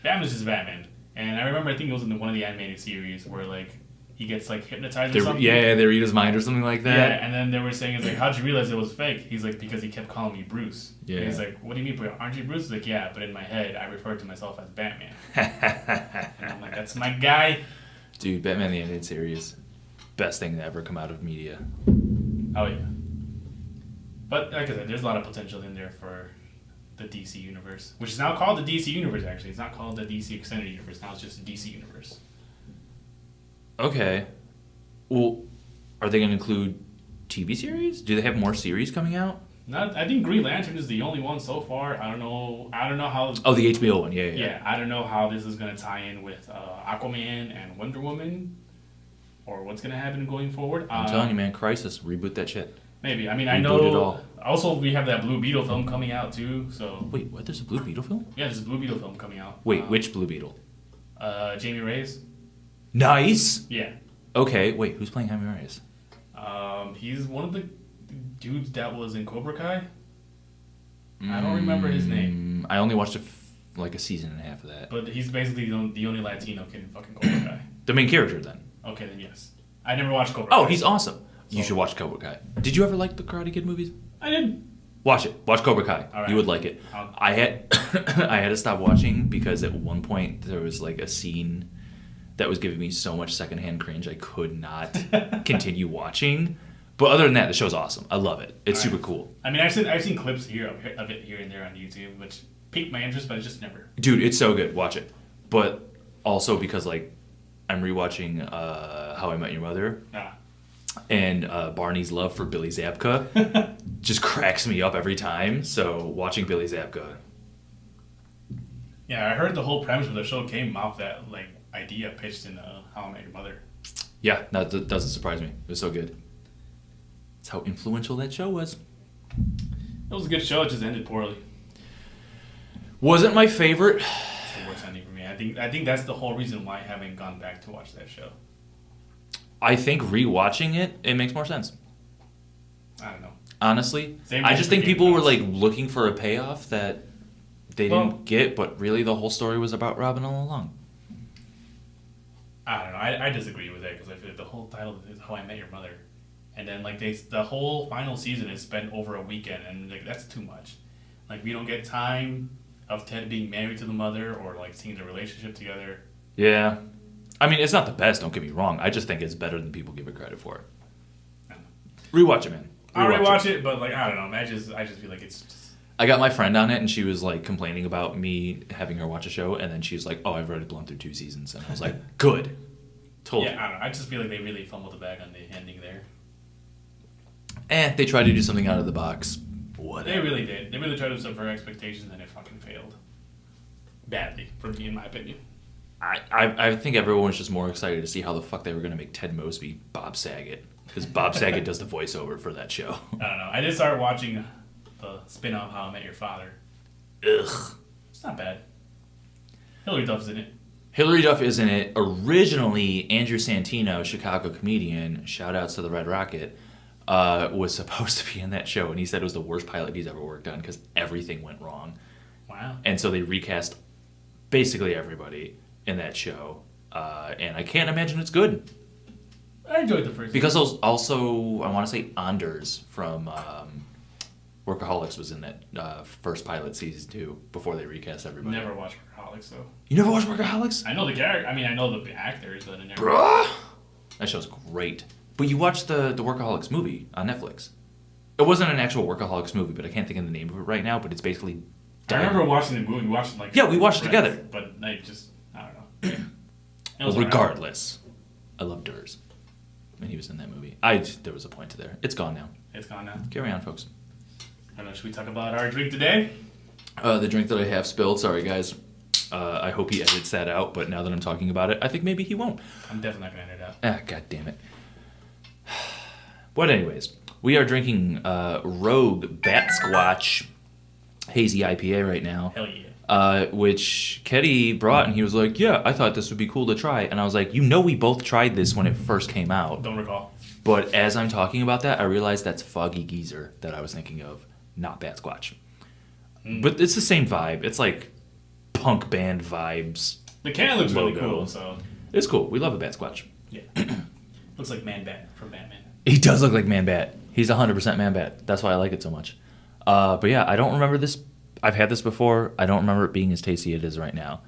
Batman's just Batman. And I remember, I think it was in one of the animated series where like he gets like hypnotized or something. Yeah, they read his mind or something like that. Yeah, and then they were saying, it's like, how'd you realize it was fake? He's like, because he kept calling me Bruce. Yeah. And he's like, what do you mean, but aren't you Bruce? He's like, yeah, but in my head, I refer to myself as Batman. And I'm like, that's my guy. Dude, Batman the Animated Series, best thing to ever come out of media. Oh, yeah. But like I said, there's a lot of potential in there for the DC Universe, which is now called the DC Universe, actually. It's not called the DC Extended Universe. Now it's just the DC Universe. Okay. Well, are they going to include TV series? Do they have more series coming out? I think Green Lantern is the only one so far. I don't know how. Oh, the HBO one. Yeah. Yeah, I don't know how this is going to tie in with Aquaman and Wonder Woman, or what's going to happen going forward. I'm telling you, man, Crisis, reboot that shit. Maybe. I mean, I know. It all. Also, we have that Blue Beetle film coming out too. So. Wait, what? There's a Blue Beetle film? Yeah, there's a Blue Beetle film coming out. Wait, which Blue Beetle? Jamie Reyes. Nice. Yeah. Okay, wait, who's playing Jaime Reyes? He's one of the dudes that was in Cobra Kai. I don't remember his name. I only watched like a season and a half of that. But he's basically the only Latino kid in fucking Cobra Kai. The main character, then? Okay, then yes. I never watched Cobra Kai. Oh, he's awesome. You should watch Cobra Kai. Did you ever like the Karate Kid movies? I did. Watch it. Watch Cobra Kai. All right. You would like it. I had I had to stop watching because at one point there was like a scene that was giving me so much secondhand cringe I could not continue watching. But other than that, the show's awesome. I love it. It's super cool. I mean, I've seen clips of it here and there on YouTube, which piqued my interest, but I just never. Dude, it's so good. Watch it. But also because like I'm rewatching How I Met Your Mother. And Barney's love for Billy Zabka just cracks me up every time. So watching Billy Zabka. Yeah, I heard the whole premise of the show came off that like idea pitched in How I Met Your Mother. Yeah, that doesn't surprise me. It was so good. That's how influential that show was. It was a good show. It just ended poorly. Wasn't my favorite. It's the worst ending for me. I think that's the whole reason why I haven't gone back to watch that show. I think rewatching it makes more sense. I don't know. Honestly, I just think people were like looking for a payoff that they didn't get, but really the whole story was about Robin all along. I don't know. I disagree with that because I feel like the whole title is How I Met Your Mother, and then like the whole final season is spent over a weekend, and like that's too much. Like we don't get time of Ted being married to the mother or like seeing the relationship together. Yeah. I mean, it's not the best, don't get me wrong. I just think it's better than people give it credit for. Rewatch it, man. I'll rewatch it, but like I don't know. I just feel like it's just... I got my friend on it, and she was like complaining about me having her watch a show, and then she was like, "Oh, I've already blown through 2 seasons," and I was like, "Good." Told you. I don't know. I just feel like they really fumbled the bag on the ending there. They tried to do something out of the box. Whatever. They really did. They really tried to subvert expectations, and it fucking failed. Badly, for me, in my opinion. I think everyone was just more excited to see how the fuck they were going to make Ted Mosby Bob Saget. Because Bob Saget does the voiceover for that show. I don't know. I did start watching the spin-off How I Met Your Father. Ugh. It's not bad. Hilary Duff's in it. Hilary Duff is in it. Originally, Andrew Santino, Chicago comedian, shout-outs to the Red Rocket, was supposed to be in that show. And he said it was the worst pilot he's ever worked on because everything went wrong. Wow. And so they recast basically everybody in that show. And I can't imagine it's good. I enjoyed the first because also, I want to say Anders from Workaholics was in that first pilot season 2 before they recast everybody. Never watched Workaholics, so. You never watched Workaholics? I know the character. I mean, I know the actors, but I never. Bruh! That show's great. But you watched the Workaholics movie on Netflix. It wasn't an actual Workaholics movie, but I can't think of the name of it right now, but it's basically... I remember watching the movie. We watched it Yeah, we watched it together. But I don't know. Well, regardless, I love Durs. And he was in that movie. There was a point to there. It's gone now. It's gone now. Carry on, folks. I don't know, should we talk about our drink today? The drink that I have spilled. Sorry, guys. I hope he edits that out, but now that I'm talking about it, I think maybe he won't. I'm definitely not going to edit it out. Ah, god damn it. But anyways, we are drinking Rogue Bat Squatch Hazy IPA right now. Hell yeah. Which Keti brought, and he was like, yeah, I thought this would be cool to try. And I was like, we both tried this when it first came out. Don't recall. But as I'm talking about that, I realized that's Foggy Geezer that I was thinking of, not Bat Squatch. But it's the same vibe. It's like punk band vibes. The can looks really logo. cool, so. It's cool. We love a Bat Squatch. Yeah. Looks like Man Bat from Batman. He does look like Man Bat. He's 100% Man Bat. That's why I like it so much. But yeah, I don't remember this. I've had this before. I don't remember it being as tasty as it is right now.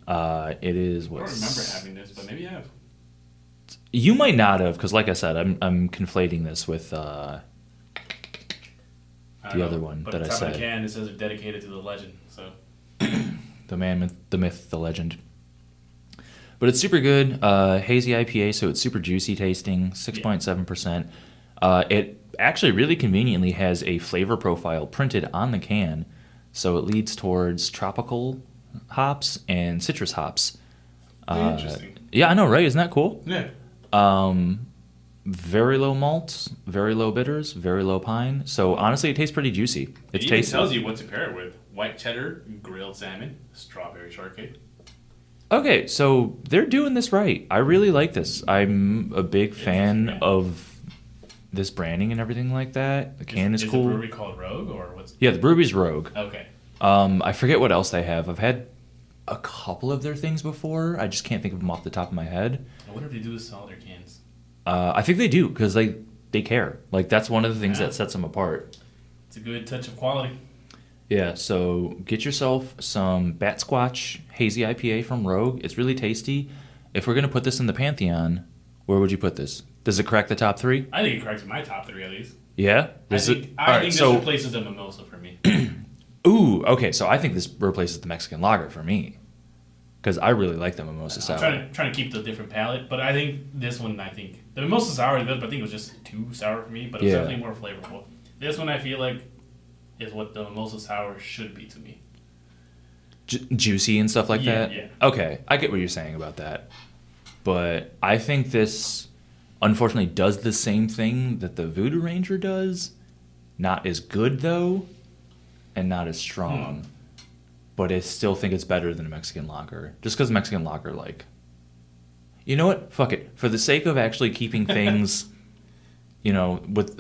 It is what? I don't remember having this, but maybe I have. You might not have, because like I said, I'm conflating this with the other one that I said. But the can, it says they're dedicated to the legend, so. The man, the myth, the legend. But it's super good. Hazy IPA, so it's super juicy tasting, 6.7%. It actually really conveniently has a flavor profile printed on the can, so it leads towards tropical hops and citrus hops. Interesting. Yeah, I know, right? Isn't that cool? Yeah. Very low malts, very low bitters, very low pine. So honestly, it tastes pretty juicy. It even tells you what to pair it with: white cheddar, grilled salmon, strawberry shortcake. Okay, so they're doing this right. I really like this. I'm a big fan of this branding and everything like that. The can is cool. Is the brewery called Rogue or what's? Yeah, the brewery's Rogue. Okay. I forget what else they have. I've had a couple of their things before. I just can't think of them off the top of my head. I wonder if they do this to all their cans. I think they do because they care. Like that's one of the things that sets them apart. It's a good touch of quality. Yeah, so get yourself some Bat Squatch Hazy IPA from Rogue. It's really tasty. If we're going to put this in the Pantheon, where would you put this? Does it crack the top 3? I think it cracks my top 3 at least. Yeah? I think this replaces the mimosa for me. Ooh, okay, so I think this replaces the Mexican lager for me. Because I really like the mimosa sour. I'm trying to keep the different palate, but I think this one, the mimosa sour is good, but I think it was just too sour for me, but it's definitely more flavorful. This one I feel like is what the mimosa sour should be to me. Juicy and stuff like that? Yeah. Okay, I get what you're saying about that. But I think this, unfortunately, does the same thing that the Voodoo Ranger does. Not as good, though, and not as strong. But I still think it's better than a Mexican lager. Just because Mexican lager, like... You know what? Fuck it. For the sake of actually keeping things... with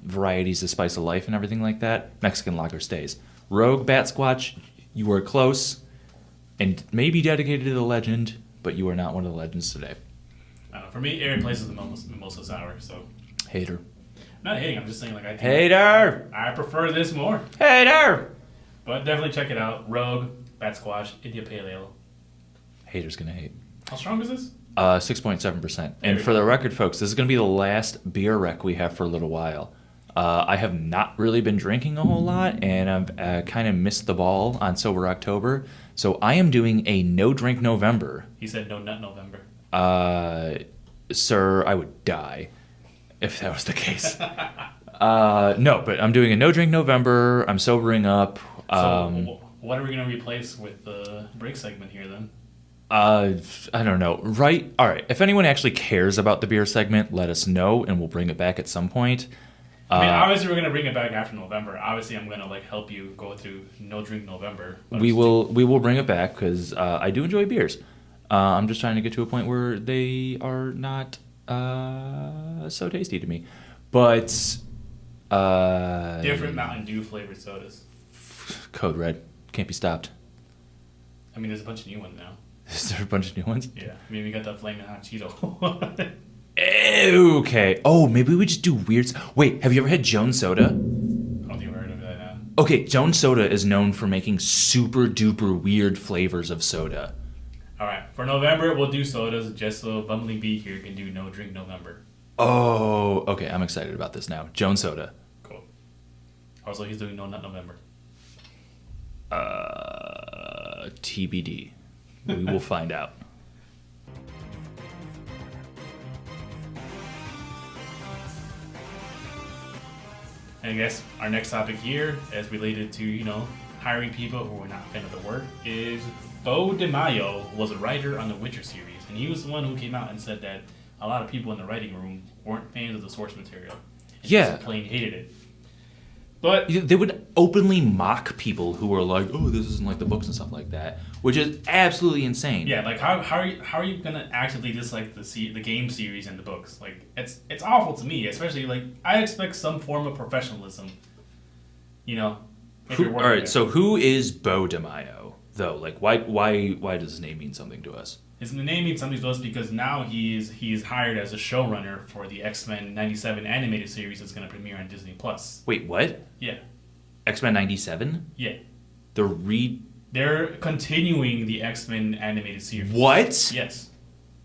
varieties, the spice of life and everything like that, Mexican lager stays. Rogue Bat Squatch, you are close and maybe dedicated to the legend, but you are not one of the legends today. For me, it replaces the mimosa sour, so... Hater. Not hating, I'm just saying, like, Hater! I prefer this more. Hater! But definitely check it out. Rogue, Bat Squatch, India Pale Ale. Hater's gonna hate. How strong is this? 6.7%. And for the record, folks, this is going to be the last beer rec we have for a little while. I have not really been drinking a whole lot, and I've kind of missed the ball on Sober October. So I am doing a no-drink November. He said no nut November. Sir, I would die if that was the case. No, but I'm doing a no drink November. I'm sobering up. So what are we going to replace with the break segment here then? I don't know. Right? All right. If anyone actually cares about the beer segment, let us know, and we'll bring it back at some point. I mean, obviously we're going to bring it back after November. Obviously, I'm going to help you go through No Drink November. We will bring it back because I do enjoy beers. I'm just trying to get to a point where they are not so tasty to me. But different Mountain Dew flavored sodas. Code Red can't be stopped. I mean, there's a bunch of new ones now. Is there a bunch of new ones? Yeah. I mean, we got the Flaming Hot Cheeto. Okay. Oh, maybe we just do weird. Wait, have you ever had Jones Soda? I don't think I've heard of that now. Okay, Jones Soda is known for making super duper weird flavors of soda. All right, for November we'll do sodas just so Bumbling Bee here can do No Drink November. Oh, okay. I'm excited about this now. Jones Soda. Cool. Also, he's doing No Nut November. TBD. We will find out. And I guess our next topic here, as related to, hiring people who are not a fan of the work, is Bo DeMaio was a writer on the Witcher series, and he was the one who came out and said that a lot of people in the writing room weren't fans of the source material. And Yeah. just plain hated it. But They would openly mock people who were like, "Oh, this isn't like the books and stuff like that," which is absolutely insane. yeah, how are you gonna actively dislike the game series and the books? It's awful to me, especially I expect some form of professionalism. If you're working All right, there. so who is Bo DeMaio though? Why does his name mean something to us? His name means something to us because now he's hired as a showrunner for the X-Men '97 animated series that's going to premiere on Disney Plus. Wait, what? Yeah, X-Men '97? yeah. They're continuing the X-Men animated series. What? Yes,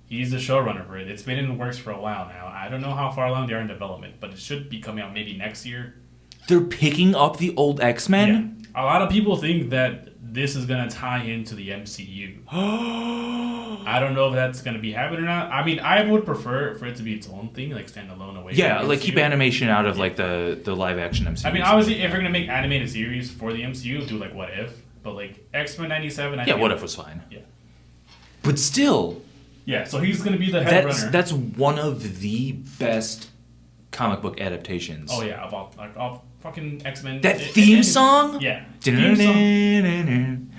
he's the showrunner for it. It's been in the works for a while now. I don't know how far along they are in development, but it should be coming out maybe next year. They're picking up the old X-Men? Yeah. A lot of people think that this is going to tie into the MCU. I don't know if that's going to be happening or not. I mean, I would prefer for it to be its own thing, standalone away. Yeah, from the keep MCU. animation out of the live action MCU. I mean, obviously, if you're going to make animated series for the MCU, do What If. But X-Men '97, yeah, What If was fine. Yeah. But still, Yeah, so he's going to be the head runner. that's one of the best comic book adaptations. Oh yeah, of all fucking X-Men. That theme song? Yeah. Theme song.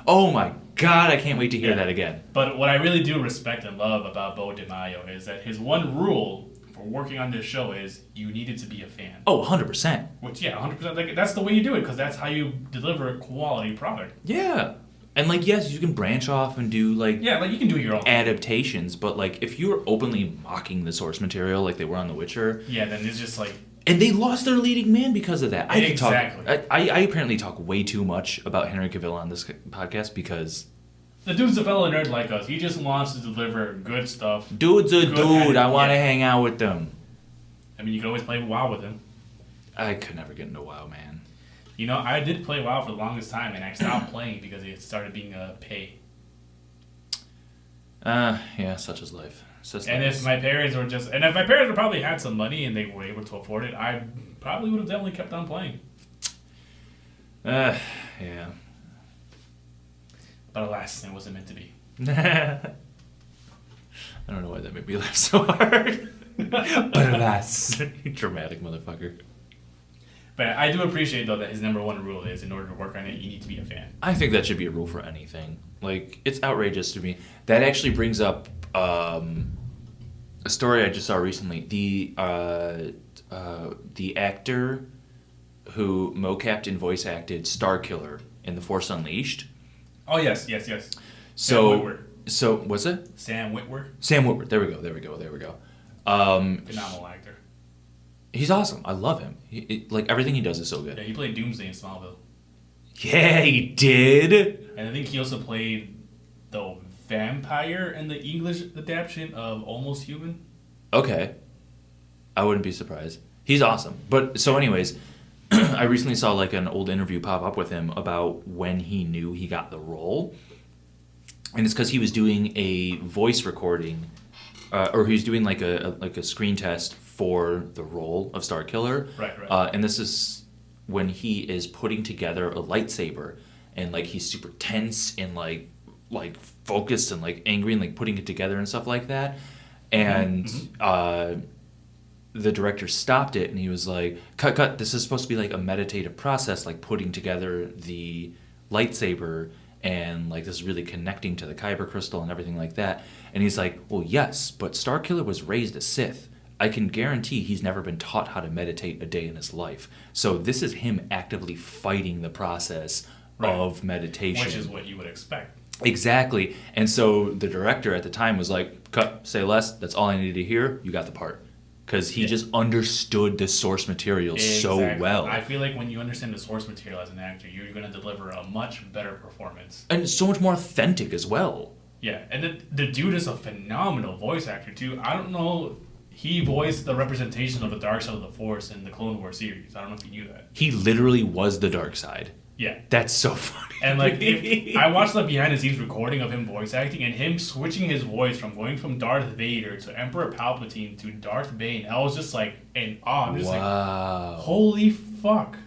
Oh my god, I can't wait to hear that again. But what I really do respect and love about Bo DeMaio is that his one rule for working on this show is you needed to be a fan. Oh, 100%. Which, 100%. That's the way you do it because that's how you deliver a quality product. Yeah. And yes, you can branch off and do you can do your own adaptations, but if you were openly mocking the source material like they were on The Witcher, then it's just and they lost their leading man because of that. Exactly. I apparently talk way too much about Henry Cavill on this podcast because the dude's a fellow nerd like us. He just wants to deliver good stuff. Dude's a dude. I want to hang out with them. I mean, you can always play WoW with him. I could never get into WoW, man. I did play WoW for the longest time, and I stopped playing because it started being a pay. Yeah, such is life. If my parents probably had some money and they were able to afford it, I probably would have definitely kept on playing. Yeah. But alas, it wasn't meant to be. I don't know why that made me laugh so hard. But alas, you dramatic motherfucker. But I do appreciate, though, that his number one rule is in order to work on it, you need to be a fan. I think that should be a rule for anything. It's outrageous to me. That actually brings up a story I just saw recently. The actor who mocapped and voice acted Starkiller in The Force Unleashed. Oh, yes. So, Sam Witwer. So, what's it? Sam Witwer. Sam Witwer. There we go. Phenomenal actor. He's awesome. I love him. Everything he does is so good. Yeah, he played Doomsday in Smallville. Yeah, he did. And I think he also played the vampire in the English adaptation of Almost Human. Okay. I wouldn't be surprised. He's awesome. But, so anyways, I recently saw an old interview pop up with him about when he knew he got the role. And it's because he was doing a voice recording, or he was doing a screen test for the role of Starkiller. Right. And this is when he is putting together a lightsaber, and like he's super tense and like focused and like angry and like putting it together and stuff like that. And the director stopped it and he was like, cut, this is supposed to be like a meditative process, like putting together the lightsaber, and like this is really connecting to the Kyber crystal and everything like that. And he's like, well, yes, but Starkiller was raised a Sith. I can guarantee he's never been taught how to meditate a day in his life. So this is him actively fighting the process of meditation. Which is what you would expect. Exactly. And so the director at the time was like, cut, say less, that's all I needed to hear, you got the part. Because he just understood the source material so well. I feel like when you understand the source material as an actor, you're going to deliver a much better performance. And so much more authentic as well. Yeah, and the dude is a phenomenal voice actor, too. I don't know, he voiced the representation of the dark side of the Force in the Clone Wars series. I don't know if you knew that. He literally was the dark side. Yeah. That's so funny. And like, I watched the behind the scenes recording of him voice acting and him switching his voice from going from Darth Vader to Emperor Palpatine to Darth Bane. I was just like in awe. I'm just like, holy fuck.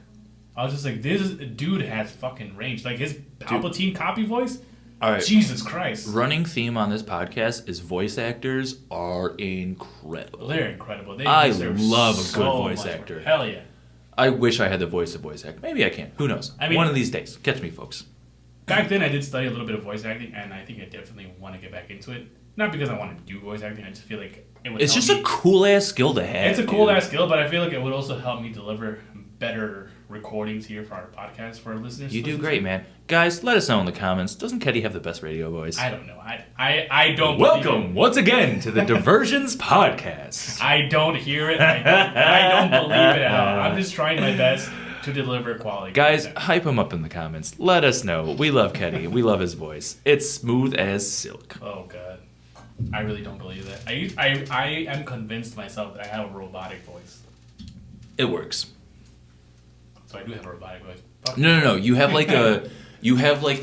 I was just like, this dude has fucking range. Like his Palpatine copy voice. All right. Jesus Christ. Running theme on this podcast is voice actors are incredible. They're incredible. I love a good voice actor. Hell yeah. I wish I had the voice of voice actor. Maybe I can. Who knows? I mean, one of these days. Catch me, folks. Back then, I did study a little bit of voice acting, and I think I definitely want to get back into it. Not because I want to do voice acting. I just feel like it would. It's just a cool ass skill to have. It's a cool ass skill, but I feel like it would also help me deliver better recordings here for our podcast for our listeners. You do great, man. Guys, let us know in the comments. Doesn't Keti have the best radio voice? I don't know. I don't. Welcome once again to the Diversions podcast. I don't hear it. I don't believe it at all. I'm just trying my best to deliver quality. Guys, hype him up in the comments. Let us know. We love Keti. We love his voice. It's smooth as silk. Oh god, I really don't believe that. I am convinced myself that I have a robotic voice. It works. So I do have a robotic voice. No. You have like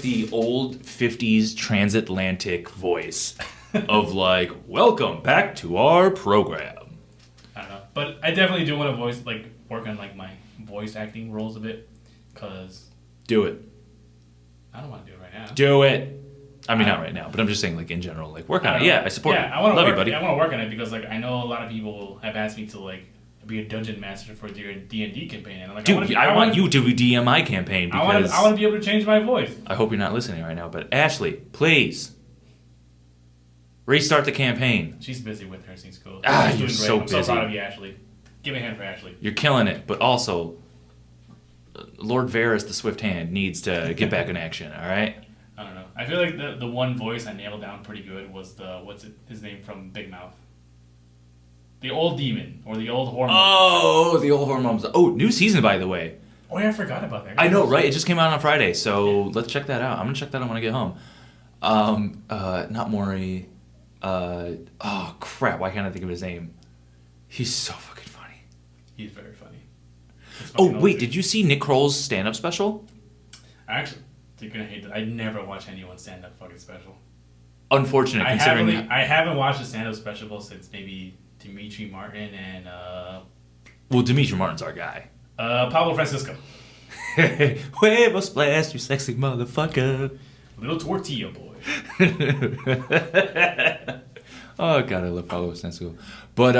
the old 50s transatlantic voice of like, welcome back to our program. I don't know, but I definitely do want to work on like my voice acting roles a bit, cause do it. I don't want to do it right now. Do it. I mean, not right now, but I'm just saying, like in general, like work on it. Yeah, I support it. I want to love work, you, buddy. I want to work on it because like I know a lot of people have asked me to like be a dungeon master for their D&D campaign, and I'm like, dude, I want you to DM my campaign because I want to be able to change my voice. I hope you're not listening right now, but Ashley, please restart the campaign. She's busy with nursing school. You're so busy. I'm so proud of you, Ashley. Give me a hand for Ashley. You're killing it, but also Lord Varys, the Swift Hand, needs to get back in action. All right. I don't know. I feel like the one voice I nailed down pretty good was his name from Big Mouth. The old demon, or the old hormone. Oh, the old hormones. Oh, new season, by the way. Oh, yeah, I forgot about that. I know, right? It just came out on Friday, so let's check that out. I'm going to check that out when I get home. Not Maury. Oh, crap. Why can't I think of his name? He's so fucking funny. He's very funny. Oh, wait. Did you see Nick Kroll's stand-up special? Actually, you're going to hate that. I never watch anyone's stand-up fucking special. Unfortunate, considering... I haven't watched a stand-up special since maybe... Dimitri Martin and well, Dimitri Martin's our guy. Pablo Francisco. Huevo splash, you sexy motherfucker. Little tortilla boy. Oh god, I love Pablo Francisco. But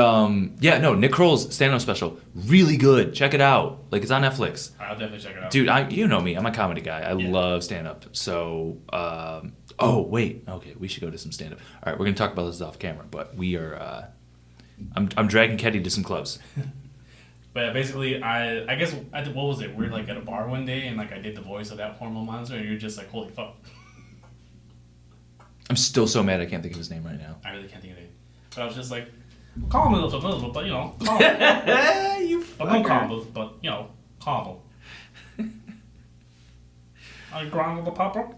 Nick Kroll's stand-up special, really good. Check it out. Like it's on Netflix. I'll definitely check it out. Dude, you know me. I'm a comedy guy. I love stand-up. So, oh wait, okay, we should go to some stand-up. All right, we're gonna talk about this off camera, but we are. I'm dragging Keti to some clubs. But basically, I guess what was it? We're like at a bar one day, and like I did the voice of that hormone monster, and you're just like, holy fuck. I'm still so mad I can't think of his name right now. I really can't think of it. But I was just like, call him a little, but you know, call him. You fucker. Don't call him, but you know, call him. I ground the papa.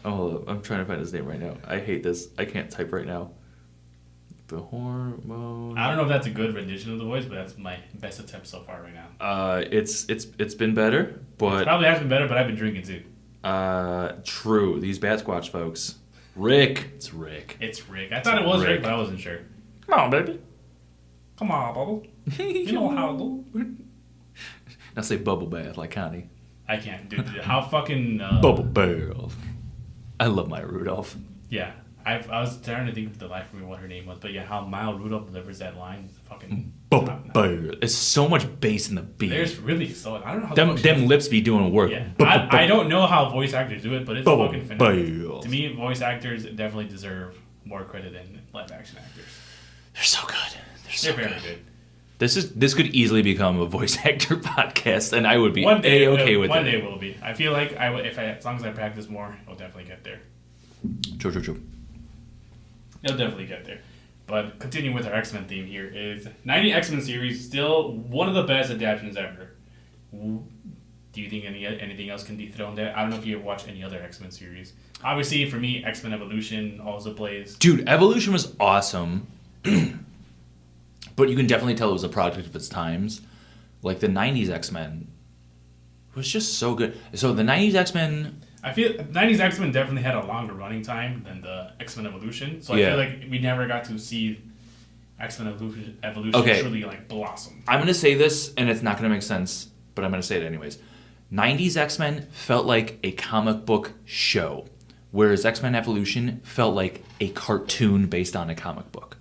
Oh, I'm trying to find his name right now. I hate this. I can't type right now. The hormone. I don't know if that's a good rendition of the voice, but that's my best attempt so far right now. It's been better, but it probably has been better. But I've been drinking too. True. These Bat Squatch folks. Rick. It's Rick. It's Rick. I thought it was Rick, but I wasn't sure. Come on, baby. Come on, Bubble. You know how to do. Now say bubble bath like Connie. I can't, dude. How fucking Bubble bath. I love Maya Rudolph. Yeah, I was trying to think of the life of me what her name was, but yeah, how Maya Rudolph delivers that line is fucking. Bubble bath. There's so much bass in the beat. There's really so I don't know how them lips be doing work. Yeah, I don't know how voice actors do it, but it's fucking phenomenal. To me, voice actors definitely deserve more credit than live action actors. They're so good. They're very good. This could easily become a voice actor podcast, and I would be one day okay with it. One day it will be. I feel like as long as I practice more, I'll definitely get there. True. It'll definitely get there. But continuing with our X-Men theme here is 90 X-Men series still one of the best adaptations ever. Do you think anything else can dethrone that? I don't know if you have watched any other X-Men series. Obviously, for me, X-Men Evolution also plays. Dude, Evolution was awesome. But you can definitely tell it was a product of its times. Like the 90s X-Men was just so good. So the 90s X-Men... I feel 90s X-Men definitely had a longer running time than the X-Men Evolution. So I feel like we never got to see X-Men Evolution truly like blossom. I'm going to say this, and it's not going to make sense, but I'm going to say it anyways. 90s X-Men felt like a comic book show, whereas X-Men Evolution felt like a cartoon based on a comic book.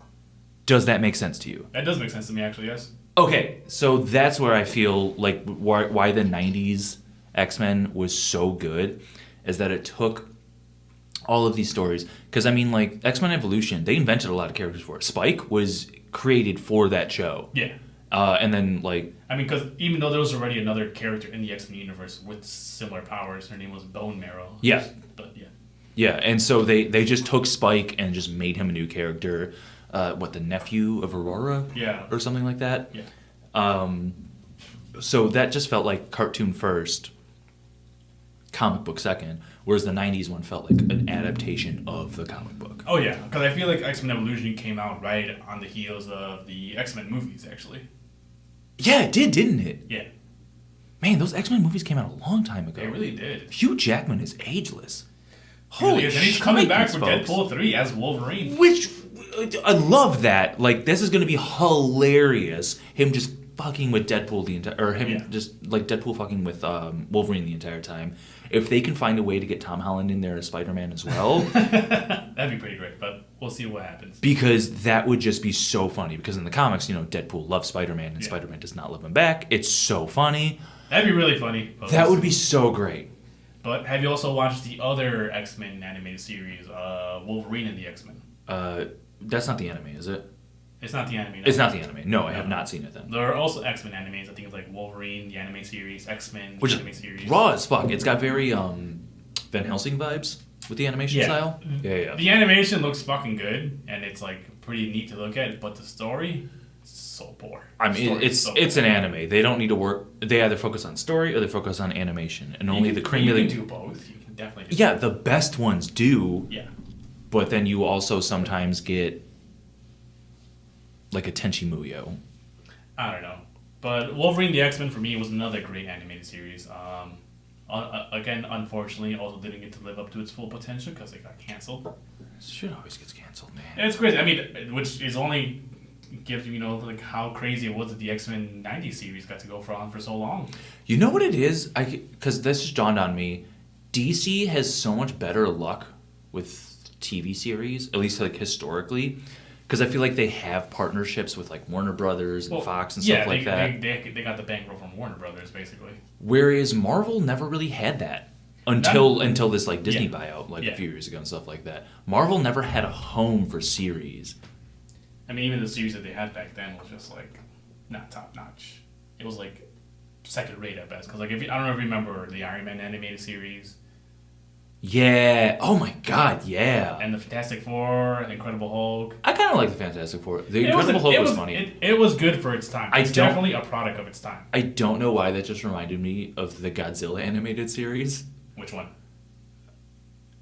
Does that make sense to you? That does make sense to me, actually, yes. Okay, so that's where I feel like why the 90s X-Men was so good is that it took all of these stories. Because, I mean, like, X-Men Evolution, they invented a lot of characters for it. Spike was created for that show. Yeah. And then, like... I mean, because even though there was already another character in the X-Men universe with similar powers, her name was Bone Marrow. Yeah. But, yeah. Yeah, and so they just took Spike and just made him a new character. The nephew of Aurora? Yeah. Or something like that? Yeah. So that just felt like cartoon first, comic book second, whereas the 90s one felt like an adaptation of the comic book. Oh, yeah, because I feel like X-Men Evolution came out right on the heels of the X-Men movies, actually. Yeah, it did, didn't it? Yeah. Man, those X-Men movies came out a long time ago. They really did. Hugh Jackman is ageless. Holy shit. And he's coming back for Deadpool 3 as Wolverine. Which, I love that. Like, this is going to be hilarious. Him just fucking with Deadpool just, like, Deadpool fucking with Wolverine the entire time. If they can find a way to get Tom Holland in there as Spider-Man as well. That'd be pretty great, but we'll see what happens. Because that would just be so funny. Because in the comics, Deadpool loves Spider-Man and Spider-Man does not love him back. It's so funny. That'd be really funny. That would be so great. But have you also watched the other X-Men animated series, Wolverine and the X-Men? That's not the anime, is it? It's not the anime. No. It's not the anime. No, I have not seen it then. There are also X-Men animes. I think it's like Wolverine, the anime series, X-Men, the anime series. Raw as fuck. It's got very Van Helsing vibes with the animation style. Yeah. The animation looks fucking good, and it's like pretty neat to look at, but the story is so poor. I mean, it's an anime. They don't need to work. They either focus on story or they focus on animation, and only the cream. You can do both. You can definitely. Yeah, the best ones do. Yeah. But then you also sometimes get like a Tenchi Muyo. I don't know. But Wolverine the X-Men for me was another great animated series. Again, unfortunately, also didn't get to live up to its full potential because it got canceled. Shit always gets canceled, man. It's crazy. I mean, which is only gives you like how crazy it was that the X-Men 90 series got to go on for so long. You know what it is? Because this just dawned on me. DC has so much better luck with TV series, at least like historically. Because I feel like they have partnerships with like Warner Brothers and Fox and stuff like that. They got the bankroll from Warner Brothers, basically. Whereas Marvel never really had that until this like Disney buyout a few years ago and stuff like that. Marvel never had a home for series. I mean, even the series that they had back then was just like not top notch. It was like second rate at best. Because like I don't know if you remember the Iron Man animated series. Yeah. Oh my God. Yeah. And the Fantastic Four, Incredible Hulk. I kind of like the Fantastic Four. The Incredible Hulk was funny. It was good for its time. It's definitely a product of its time. I don't know why that just reminded me of the Godzilla animated series. Which one?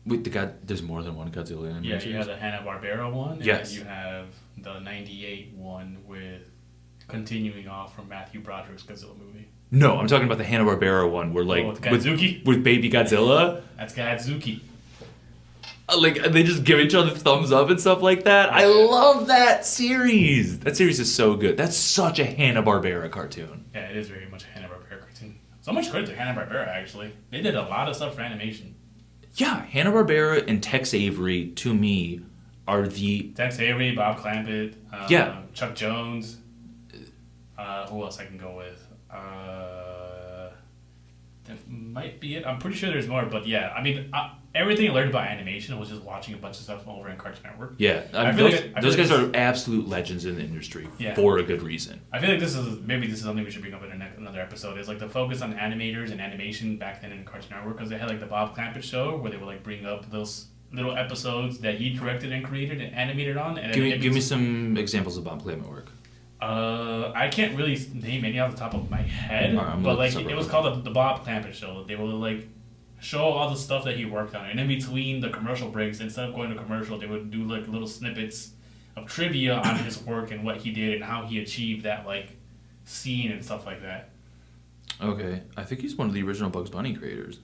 There's more than one Godzilla animated series. Yeah, you have the Hanna-Barbera one. Yes. And you have the 98 one with continuing off from Matthew Broderick's Godzilla movie. No, I'm talking about the Hanna-Barbera one where like with Godzuki? with baby Godzilla. That's Godzuki. Like, they just give each other thumbs up and stuff like that. I love that series. That series is so good. That's such a Hanna-Barbera cartoon. Yeah, it is very much a Hanna-Barbera cartoon. So much credit to Hanna-Barbera, actually. They did a lot of stuff for animation. Yeah, Hanna-Barbera and Tex Avery, to me, are the... Tex Avery, Bob Clampett, Chuck Jones. Who else I can go with? That might be it. I'm pretty sure there's more, but yeah. I mean, everything I learned about animation was just watching a bunch of stuff over in Cartoon Network. Yeah, those guys are absolute legends in the industry for a good reason. I feel like this is something we should bring up in another episode. Is like the focus on animators and animation back then in Cartoon Network, because they had like the Bob Clampett show where they would like bring up those little episodes that he directed and created and animated on. And give me some examples of Bob Clampett work. I can't really name any off the top of my head, but like it was called the Bob Clampett Show. They would like show all the stuff that he worked on, and in between the commercial breaks, instead of going to commercial, they would do like little snippets of trivia on his work and what he did and how he achieved that like scene and stuff like that. Okay, I think he's one of the original Bugs Bunny creators.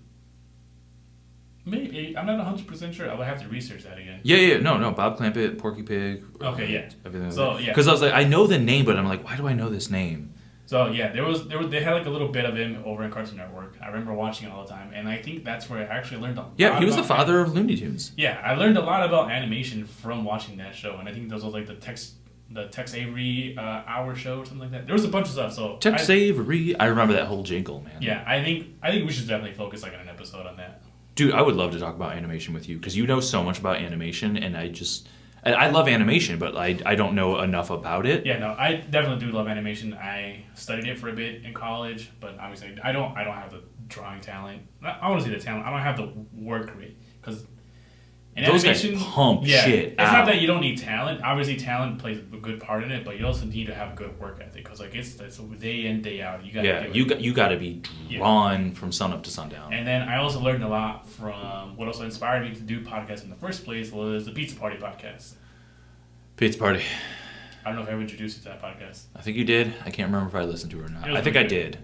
Maybe. I'm not 100% sure. I would have to research that again. Yeah. No. Bob Clampett, Porky Pig. Okay, yeah. Everything. So, yeah. Because I was like, I know the name, but I'm like, why do I know this name? So, yeah, they had like a little bit of him over in Cartoon Network. I remember watching it all the time, and I think that's where I actually learned a lot. Yeah, he was the father of Looney Tunes. Yeah, I learned a lot about animation from watching that show, and I think those was like the Tex Avery hour show or something like that. There was a bunch of stuff. So Tex Avery, I remember that whole jingle, man. Yeah, I think we should definitely focus like on an episode on that. Dude, I would love to talk about animation with you because you know so much about animation, and I love animation, but I don't know enough about it. Yeah, no, I definitely do love animation. I studied it for a bit in college, but obviously I don't have the drawing talent. I want to say the talent. I don't have the work rate because those animation, guys pump shit. It's not that you don't need talent. Obviously, talent plays a good part in it, but you also need to have a good work ethic because like it's day in day out. You got to be drawn from sun up to sundown. And then I also learned a lot from what also inspired me to do podcasts in the first place was the Pizza Party podcast. Pizza Party. I don't know if I ever introduced you to that podcast. I think you did. I can't remember if I listened to it or not. I think I did.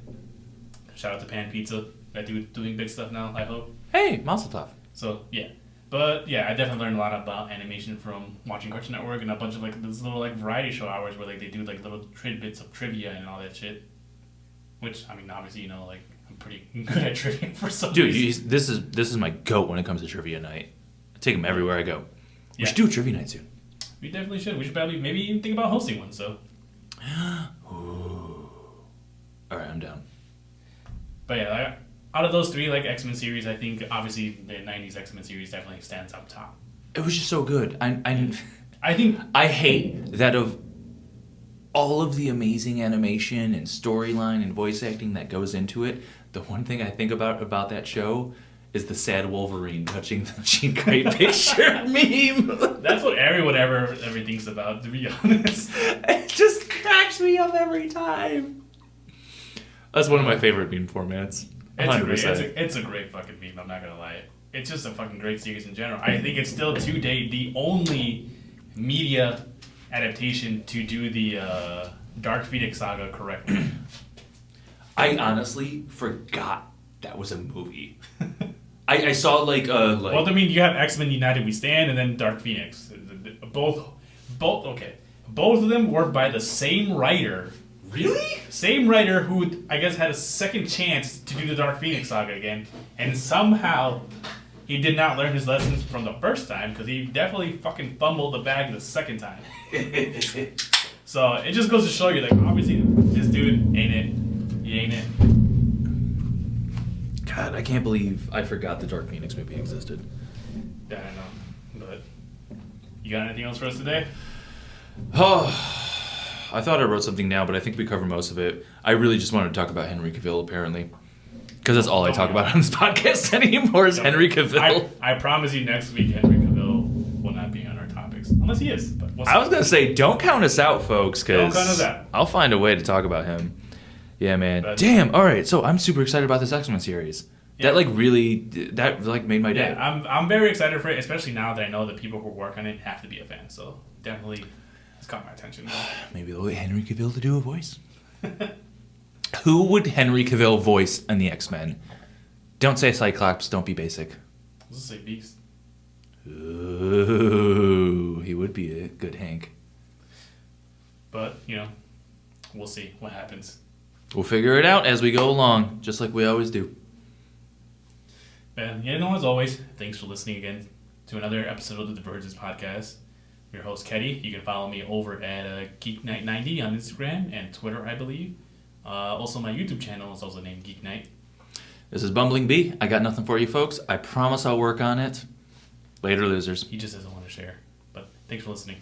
Shout out to Pan Pizza. That dude doing big stuff now, I hope. Hey, Mazel Tov. So, yeah. But, yeah, I definitely learned a lot about animation from watching Cartoon Network and a bunch of, like, these little, like, variety show hours where, like, they do, like, little tidbits of trivia and all that shit. Which, I mean, obviously, you know, like, I'm pretty good at trivia for some reason. Dude, this is my goat when it comes to trivia night. I take him everywhere I go. We should do a trivia night soon. We definitely should. We should probably maybe even think about hosting one, so. Ooh. All right, I'm down. But, yeah, out of those three, like, X-Men series, I think, obviously, the 90s X-Men series definitely stands up top. It was just so good. I hate that of all of the amazing animation and storyline and voice acting that goes into it, the one thing I think about that show is the sad Wolverine touching the Gene Great picture meme. That's what everyone ever thinks about, to be honest. It just cracks me up every time. That's one of my favorite meme formats. It's a great fucking meme, I'm not gonna lie. It's just a fucking great series in general. I think it's still to date the only media adaptation to do the Dark Phoenix saga correctly. I honestly forgot that was a movie. I saw like well, I mean, you have X-Men United We Stand and then Dark Phoenix. Both of them were by the same writer. Really? Same writer who, I guess, had a second chance to do the Dark Phoenix saga again, and somehow he did not learn his lessons from the first time, because he definitely fucking fumbled the bag the second time. So, it just goes to show you, like, obviously, this dude ain't it. He ain't it. God, I can't believe I forgot the Dark Phoenix movie existed. Yeah, I know. But, you got anything else for us today? Oh... I thought I wrote something down, but I think we covered most of it. I really just wanted to talk about Henry Cavill, apparently. Because that's all I talk about on this podcast anymore is Henry Cavill. I promise you next week Henry Cavill will not be on our topics. Unless he is. But I was going to say, don't count us out, folks. Don't count us out. I'll find a way to talk about him. Yeah, man. Damn, all right. So I'm super excited about this X-Men series. Yeah. That made my day. Yeah, I'm very excited for it, especially now that I know the people who work on it have to be a fan. So definitely... It's caught my attention. Maybe they'll get Henry Cavill to do a voice. Who would Henry Cavill voice in the X-Men? Don't say Cyclops. Don't be basic. Let's say Beast. Ooh, he would be a good Hank. But, we'll see what happens. We'll figure it out as we go along, just like we always do. And, as always, thanks for listening again to another episode of the Diversions podcast. I'm your host, Keti. You can follow me over at Geek Night 90 on Instagram and Twitter, I believe. Also, my YouTube channel is also named Geek Night. This is Bumbling B. I got nothing for you folks. I promise I'll work on it. Later, losers. He just doesn't want to share. But thanks for listening.